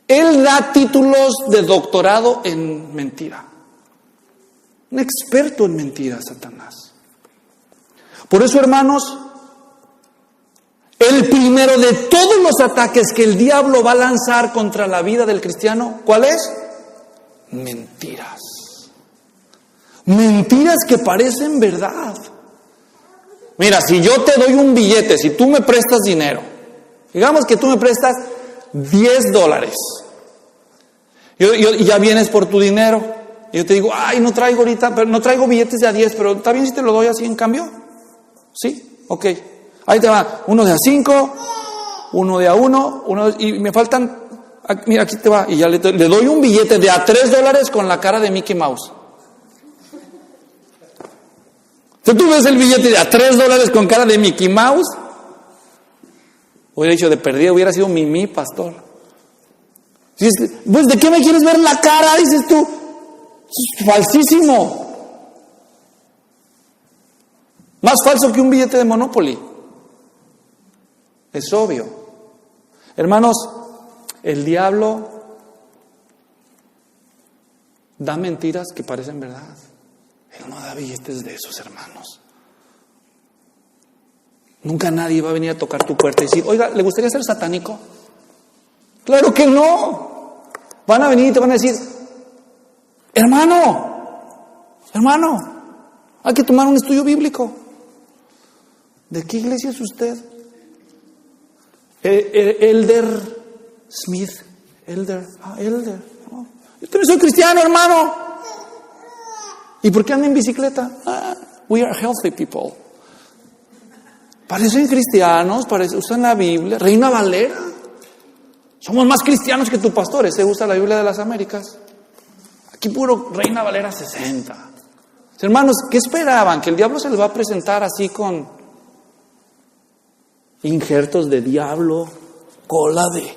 Él da títulos de doctorado en mentira. Un experto en mentiras, Satanás. Por eso, hermanos, el primero de todos los ataques que el diablo va a lanzar contra la vida del cristiano, ¿cuál es? Mentiras. Mentiras que parecen verdad. Mira, si yo te doy un billete, si tú me prestas dinero, digamos que tú me prestas $10, y ya vienes por tu dinero, y yo te digo, no traigo ahorita, pero no traigo billetes de a 10, pero ¿está bien si te lo doy así en cambio? ¿Sí? Ok. Ahí te va, uno de a 5, uno de a 1, y me faltan, mira, aquí te va, y ya le doy un billete de a $3 con la cara de Mickey Mouse. Si tú ves el billete de a $3 con cara de Mickey Mouse, hubiera dicho de perdida, hubiera sido Mimi, pastor. Pues, ¿de qué me quieres ver la cara? Dices tú, es falsísimo. Más falso que un billete de Monopoly. Es obvio. Hermanos, el diablo da mentiras que parecen verdad. Él no da billetes de esos, hermanos. Nunca nadie va a venir a tocar tu puerta y decir, oiga, ¿le gustaría ser satánico? Claro que no. Van a venir y te van a decir, Hermano, hay que tomar un estudio bíblico. ¿De qué iglesia es usted? Elder Smith. Elder. No. Yo también soy cristiano, hermano. ¿Y por qué anda en bicicleta? We are healthy people. Parecen cristianos, usan la Biblia. Reina Valera. Somos más cristianos que tu pastor. Ese usa la Biblia de las Américas. Aquí puro Reina Valera 60. Hermanos, ¿qué esperaban? ¿Que el diablo se les va a presentar así con injertos de diablo, cola de...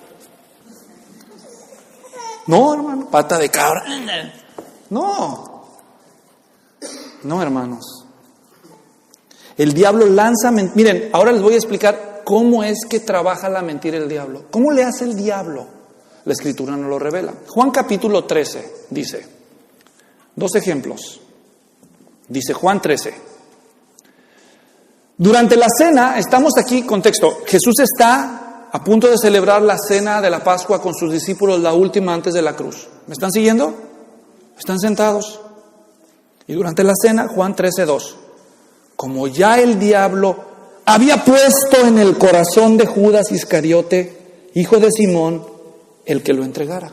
No, hermano, pata de cabra. No, hermanos. El diablo lanza... Miren, ahora les voy a explicar cómo es que trabaja la mentira el diablo. ¿Cómo le hace el diablo? La Escritura no lo revela. Juan capítulo 13 dice, 2 ejemplos. Dice Juan 13. Durante la cena, estamos aquí, contexto, Jesús está a punto de celebrar la cena de la Pascua con sus discípulos, la última antes de la cruz. ¿Me están siguiendo? Están sentados. Y durante la cena, Juan 13:2, como ya el diablo había puesto en el corazón de Judas Iscariote, hijo de Simón, el que lo entregara.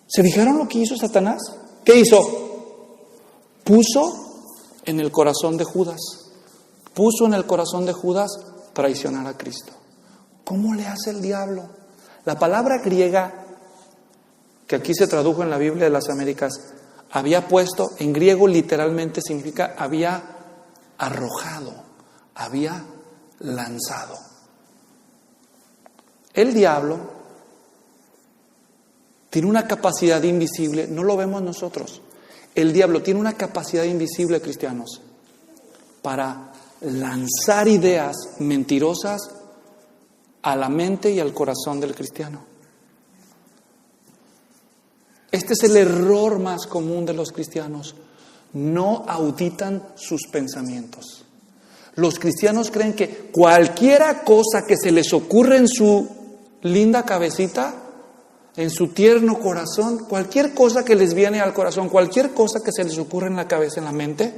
¿Se fijaron lo que hizo Satanás? ¿Qué hizo? Puso en el corazón de Judas traicionar a Cristo. ¿Cómo le hace el diablo? La palabra griega que aquí se tradujo en la Biblia de las Américas, había puesto, en griego literalmente significa había arrojado, había lanzado. El diablo tiene una capacidad invisible, no lo vemos nosotros. El diablo tiene una capacidad invisible, cristianos, para lanzar ideas mentirosas a la mente y al corazón del cristiano. Este es el error más común de los cristianos. No auditan sus pensamientos. Los cristianos creen que cualquiera cosa que se les ocurre en su linda cabecita, en su tierno corazón, cualquier cosa que les viene al corazón, cualquier cosa que se les ocurre en la cabeza, en la mente,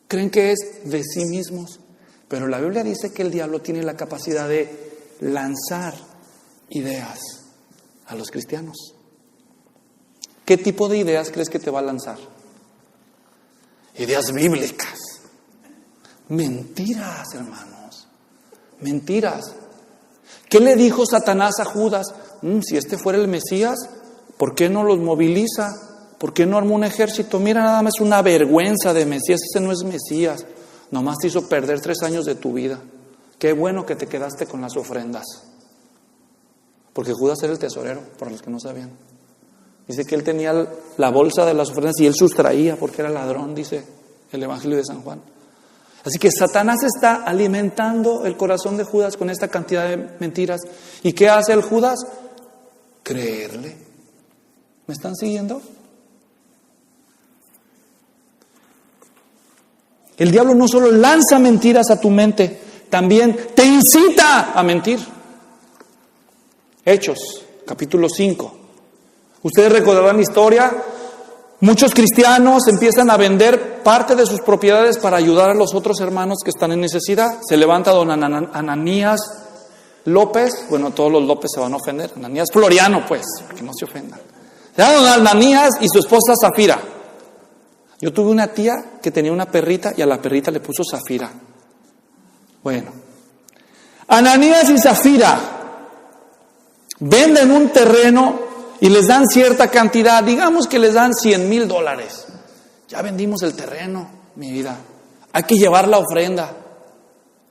creen que es de sí mismos. Pero la Biblia dice que el diablo tiene la capacidad de lanzar ideas a los cristianos. ¿Qué tipo de ideas crees que te va a lanzar? Ideas bíblicas. Mentiras, hermanos. Mentiras. ¿Qué le dijo Satanás a Judas? Si este fuera el Mesías, ¿por qué no los moviliza? ¿Por qué no armó un ejército? Mira, nada más una vergüenza de Mesías. Ese no es Mesías. Nomás te hizo perder 3 años de tu vida. Qué bueno que te quedaste con las ofrendas. Porque Judas era el tesorero, para los que no sabían. Dice que él tenía la bolsa de las ofrendas y él sustraía porque era ladrón, dice el Evangelio de San Juan. Así que Satanás está alimentando el corazón de Judas con esta cantidad de mentiras. ¿Y qué hace el Judas? Creerle. ¿Me están siguiendo? El diablo no solo lanza mentiras a tu mente, también te incita a mentir. Hechos, capítulo 5. Ustedes recordarán la historia. Muchos cristianos empiezan a vender parte de sus propiedades para ayudar a los otros hermanos que están en necesidad. Se levanta don Ananías López. Bueno, todos los López se van a ofender. Ananías Floriano, pues, que no se ofendan. Se llama don Ananías y su esposa Zafira. Yo tuve una tía que tenía una perrita y a la perrita le puso Zafira. Bueno, Ananías y Zafira venden un terreno y les dan cierta cantidad, digamos que les dan $100,000. Ya vendimos el terreno, mi vida. Hay que llevar la ofrenda.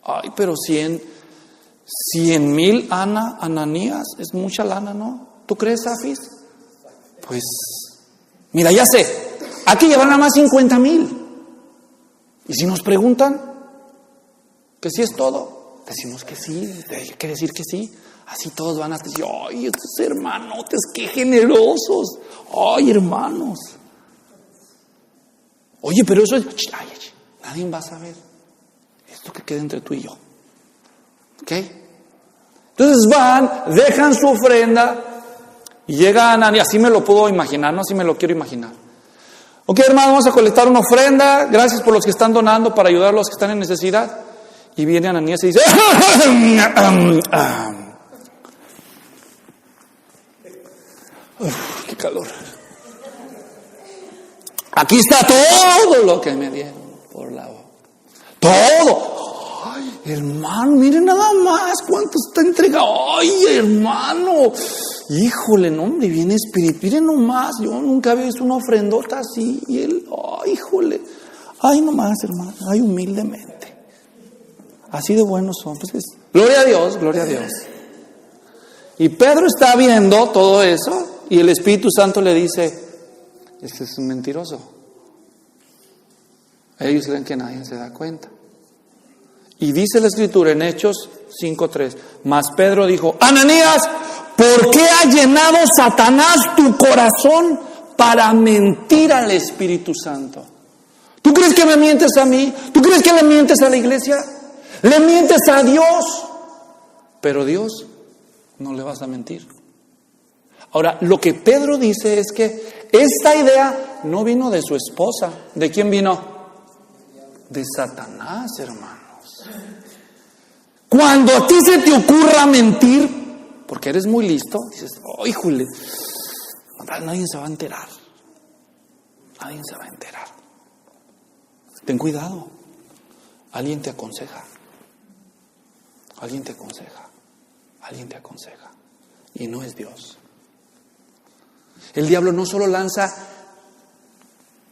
Ay, pero 100,000, Ananías, es mucha lana, ¿no? ¿Tú crees, Zafis? Pues, mira, ya sé, hay que llevar nada más 50,000. Y si nos preguntan que sí es todo, decimos que sí, hay que decir que sí. Así todos van a decir, ay, estos hermanotes, qué generosos. Ay, hermanos. Oye, pero eso es... Ay, nadie va a saber. Esto que queda entre tú y yo. ¿Ok? Entonces van, dejan su ofrenda Y llega Ananías, así me lo puedo imaginar, no así me lo quiero imaginar. Ok, hermano, vamos a colectar una ofrenda. Gracias por los que están donando para ayudar a los que están en necesidad. Y viene Ananías y dice, uf, qué calor. Aquí está todo lo que me dieron por la boca. Todo. Ay, hermano, miren nada más cuánto está entregado. Ay, hermano. Híjole, no, me viene espíritu. Miren nomás, yo nunca había visto una ofrendota así. Y él, ay, híjole. Ay, nomás, hermano. Ay, humildemente. Así de buenos son. Pues, gloria a Dios, gloria a Dios. Y Pedro está viendo todo eso. Y el Espíritu Santo le dice, este es un mentiroso. Ellos creen que nadie se da cuenta. Y dice la Escritura en Hechos 5:3, mas Pedro dijo, Ananías, ¿por qué ha llenado Satanás tu corazón para mentir al Espíritu Santo? ¿Tú crees que me mientes a mí? ¿Tú crees que le mientes a la iglesia? Le mientes a Dios. Pero Dios no le vas a mentir. Ahora, lo que Pedro dice es que esta idea no vino de su esposa. ¿De quién vino? De Satanás, hermanos. Cuando a ti se te ocurra mentir, porque eres muy listo, dices, oh, híjole, nadie se va a enterar. Nadie se va a enterar. Ten cuidado. Alguien te aconseja. Alguien te aconseja. Alguien te aconseja. Y no es Dios. El diablo no solo lanza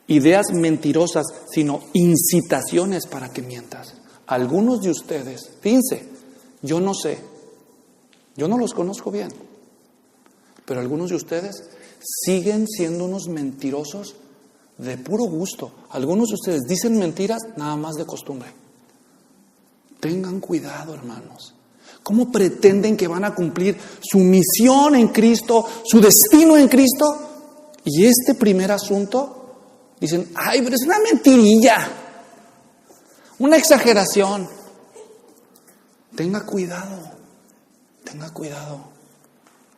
ideas mentirosas, sino incitaciones para que mientas. Algunos de ustedes, fíjense, yo no sé, yo no los conozco bien, pero algunos de ustedes siguen siendo unos mentirosos de puro gusto. Algunos de ustedes dicen mentiras nada más de costumbre. Tengan cuidado, hermanos. ¿Cómo pretenden que van a cumplir su misión en Cristo, su destino en Cristo? Y este primer asunto, dicen, ay, pero es una mentirilla, una exageración. Tenga cuidado, tenga cuidado.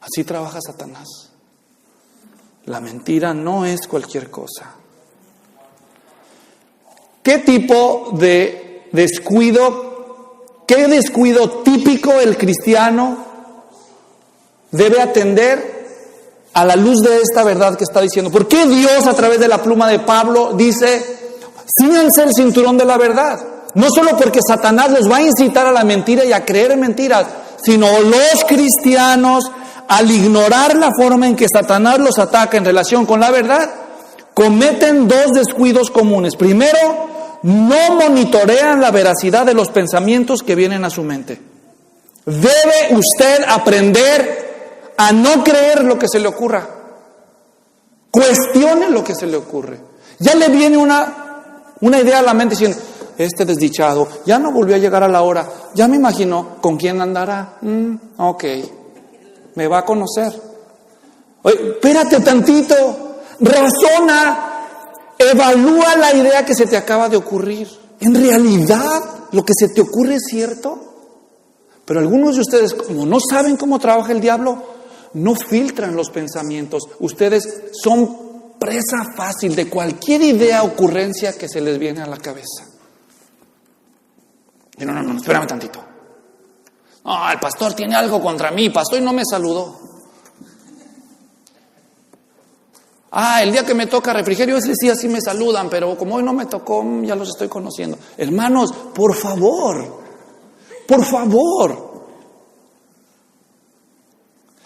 Así trabaja Satanás. La mentira no es cualquier cosa. ¿Qué tipo de descuido? ¿Qué descuido típico el cristiano debe atender a la luz de esta verdad que está diciendo? ¿Por qué Dios a través de la pluma de Pablo dice, cíñanse el cinturón de la verdad? No solo porque Satanás los va a incitar a la mentira y a creer en mentiras, sino los cristianos, al ignorar la forma en que Satanás los ataca en relación con la verdad, cometen dos descuidos comunes. Primero, no monitorean la veracidad de los pensamientos que vienen a su mente. Debe usted aprender a no creer lo que se le ocurra. Cuestione lo que se le ocurre. Ya le viene una idea a la mente diciendo, este desdichado ya no volvió a llegar a la hora, ya me imagino con quién andará. Ok, me va a conocer. Oye, espérate tantito, razona. Evalúa la idea que se te acaba de ocurrir. ¿En realidad lo que se te ocurre es cierto? Pero algunos de ustedes, como no saben cómo trabaja el diablo, no filtran los pensamientos. Ustedes son presa fácil de cualquier idea, ocurrencia que se les viene a la cabeza. Y no, espérame tantito. No, el pastor tiene algo contra mí, pastor, y no me saludó. El día que me toca refrigerio, ese sí así me saludan, pero como hoy no me tocó, ya los estoy conociendo. Hermanos, por favor,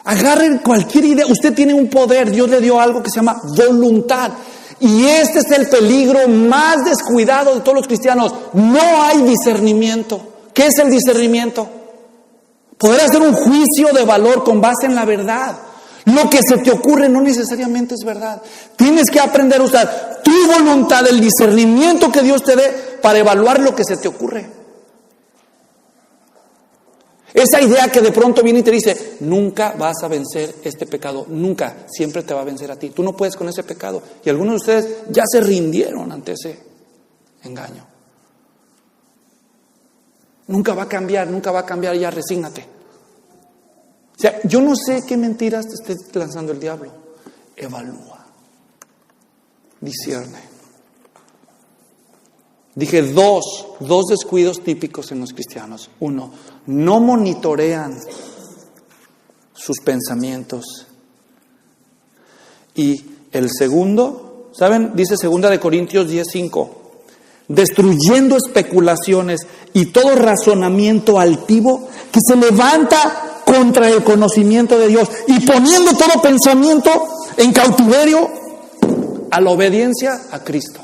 agarren cualquier idea. Usted tiene un poder, Dios le dio algo que se llama voluntad. Y este es el peligro más descuidado de todos los cristianos. No hay discernimiento. ¿Qué es el discernimiento? Poder hacer un juicio de valor con base en la verdad. Lo que se te ocurre no necesariamente es verdad. Tienes que aprender a usar tu voluntad, el discernimiento que Dios te dé para evaluar lo que se te ocurre. Esa idea que de pronto viene y te dice, nunca vas a vencer este pecado, nunca, siempre te va a vencer a ti. Tú no puedes con ese pecado. Y algunos de ustedes ya se rindieron ante ese engaño. Nunca va a cambiar, ya resígnate. sea, yo no sé qué mentiras te esté lanzando el diablo. Evalúa. Discierne. Dije dos descuidos típicos en los cristianos. Uno, no monitorean sus pensamientos. Y el segundo, ¿saben? Dice 2 Corintios 10:5. Destruyendo especulaciones y todo razonamiento altivo que se levanta contra el conocimiento de Dios y poniendo todo pensamiento en cautiverio a la obediencia a Cristo.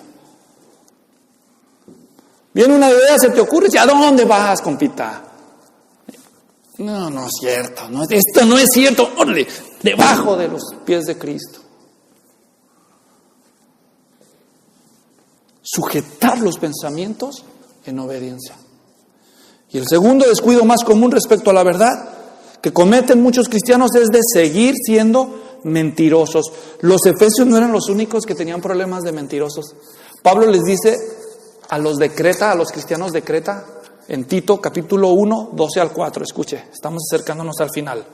Viene una idea, se te ocurre, ¿a dónde vas, compita? No es cierto, esto no es cierto. Órale, debajo de los pies de Cristo. Sujetar los pensamientos en obediencia. Y el segundo descuido más común respecto a la verdad que cometen muchos cristianos es de seguir siendo mentirosos. Los efesios no eran los únicos que tenían problemas de mentirosos. Pablo les dice a los de Creta, a los cristianos de Creta, en Tito capítulo 1, 12 al 4, escuche, estamos acercándonos al final.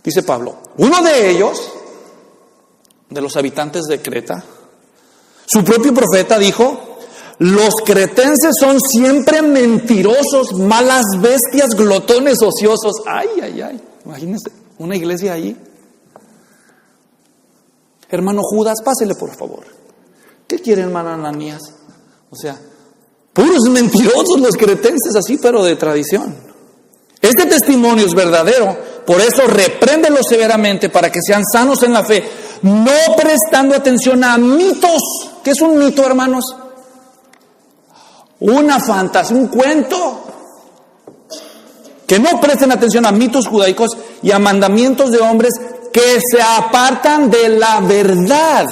Dice Pablo, uno de ellos, de los habitantes de Creta, su propio profeta dijo, los cretenses son siempre mentirosos, malas bestias, glotones, ociosos. Ay, imagínense, una iglesia allí. Hermano Judas, pásele por favor. ¿Qué quiere hermano Ananías? O sea, puros mentirosos los cretenses, así pero de tradición. Este testimonio es verdadero, por eso repréndelo severamente para que sean sanos en la fe, no prestando atención a mitos. ¿Qué es un mito, hermanos? Una fantasía, un cuento. Que no presten atención a mitos judaicos y a mandamientos de hombres que se apartan de la verdad.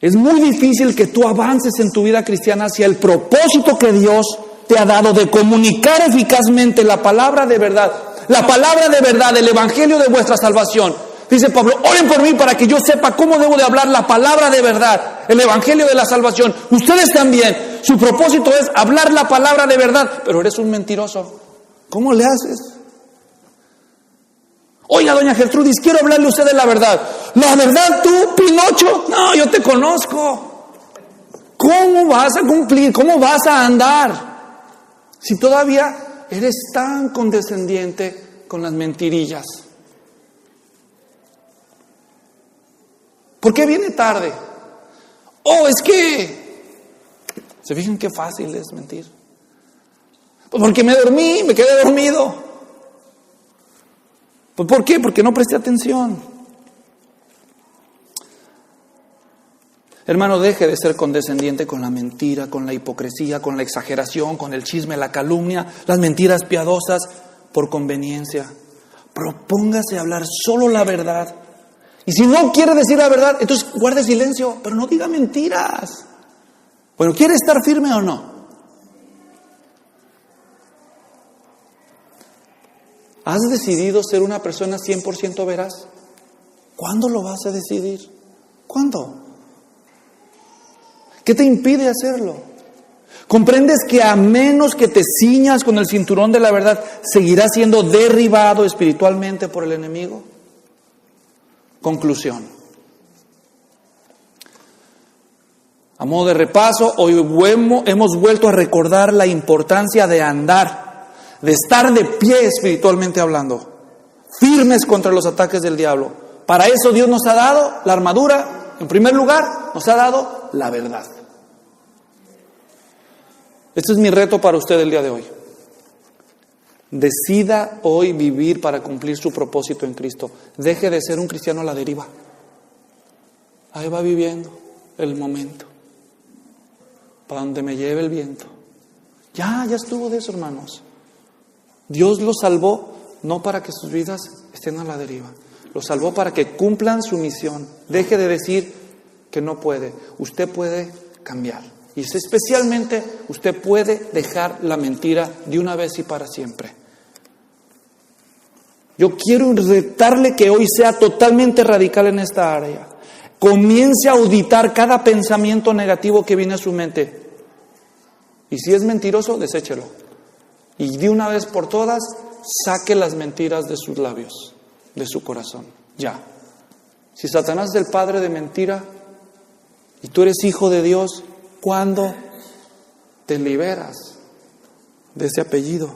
Es muy difícil que tú avances en tu vida cristiana hacia el propósito que Dios te ha dado de comunicar eficazmente la palabra de verdad. La palabra de verdad, el evangelio de vuestra salvación. Dice Pablo, oren por mí para que yo sepa cómo debo de hablar la palabra de verdad, el evangelio de la salvación. Ustedes también, su propósito es hablar la palabra de verdad, pero eres un mentiroso. ¿Cómo le haces? Oiga, doña Gertrudis, quiero hablarle a usted de la verdad. ¿La verdad tú, Pinocho? No, yo te conozco. ¿Cómo vas a cumplir? ¿Cómo vas a andar? Si todavía eres tan condescendiente con las mentirillas. ¿Por qué viene tarde? Es que... ¿Se fijan qué fácil es mentir? Pues porque me dormí, me quedé dormido. Pues ¿por qué? Porque no presté atención. Hermano, deje de ser condescendiente con la mentira, con la hipocresía, con la exageración, con el chisme, la calumnia, las mentiras piadosas por conveniencia. Propóngase a hablar solo la verdad. Y si no quiere decir la verdad, entonces guarde silencio, pero no diga mentiras. Bueno, ¿quiere estar firme o no? ¿Has decidido ser una persona 100% veraz? ¿Cuándo lo vas a decidir? ¿Cuándo? ¿Qué te impide hacerlo? ¿Comprendes que a menos que te ciñas con el cinturón de la verdad, seguirás siendo derribado espiritualmente por el enemigo? Conclusión. A modo de repaso, hoy hemos vuelto a recordar la importancia de andar, de estar de pie espiritualmente hablando, firmes contra los ataques del diablo. Para eso Dios nos ha dado la armadura. En primer lugar, nos ha dado la verdad. Este es mi reto para usted el día de hoy. Decida hoy vivir para cumplir su propósito en Cristo. Deje de ser un cristiano a la deriva. Ahí va viviendo el momento, para donde me lleve el viento. Ya estuvo de eso, hermanos. Dios los salvó no para que sus vidas estén a la deriva. Los salvó para que cumplan su misión. Deje de decir que no puede. Usted puede cambiar. Y especialmente usted puede dejar la mentira de una vez y para siempre. Yo quiero retarle que hoy sea totalmente radical en esta área. Comience a auditar cada pensamiento negativo que viene a su mente. Y si es mentiroso, deséchelo. Y de una vez por todas, saque las mentiras de sus labios, de su corazón. Ya. Si Satanás es el padre de mentira y tú eres hijo de Dios, ¿cuándo te liberas de ese apellido?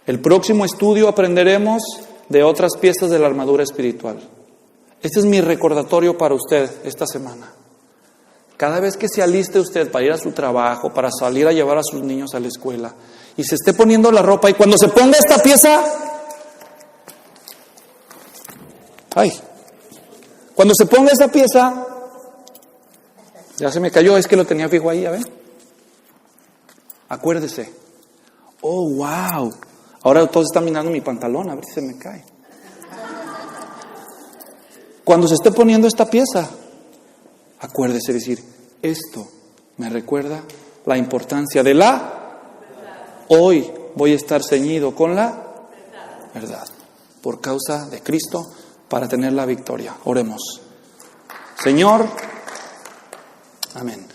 El próximo estudio aprenderemos de otras piezas de la armadura espiritual. Este es mi recordatorio para usted esta semana. Cada vez que se aliste usted para ir a su trabajo, para salir a llevar a sus niños a la escuela, y se esté poniendo la ropa, y cuando se ponga esta pieza, cuando se ponga esta pieza, ya se me cayó, es que lo tenía fijo ahí, a ver. Acuérdese. Oh, wow. Ahora todos están mirando mi pantalón, a ver si se me cae. Cuando se esté poniendo esta pieza, acuérdese decir, esto me recuerda la importancia de la... Hoy voy a estar ceñido con la verdad, por causa de Cristo, para tener la victoria. Oremos. Señor, amén.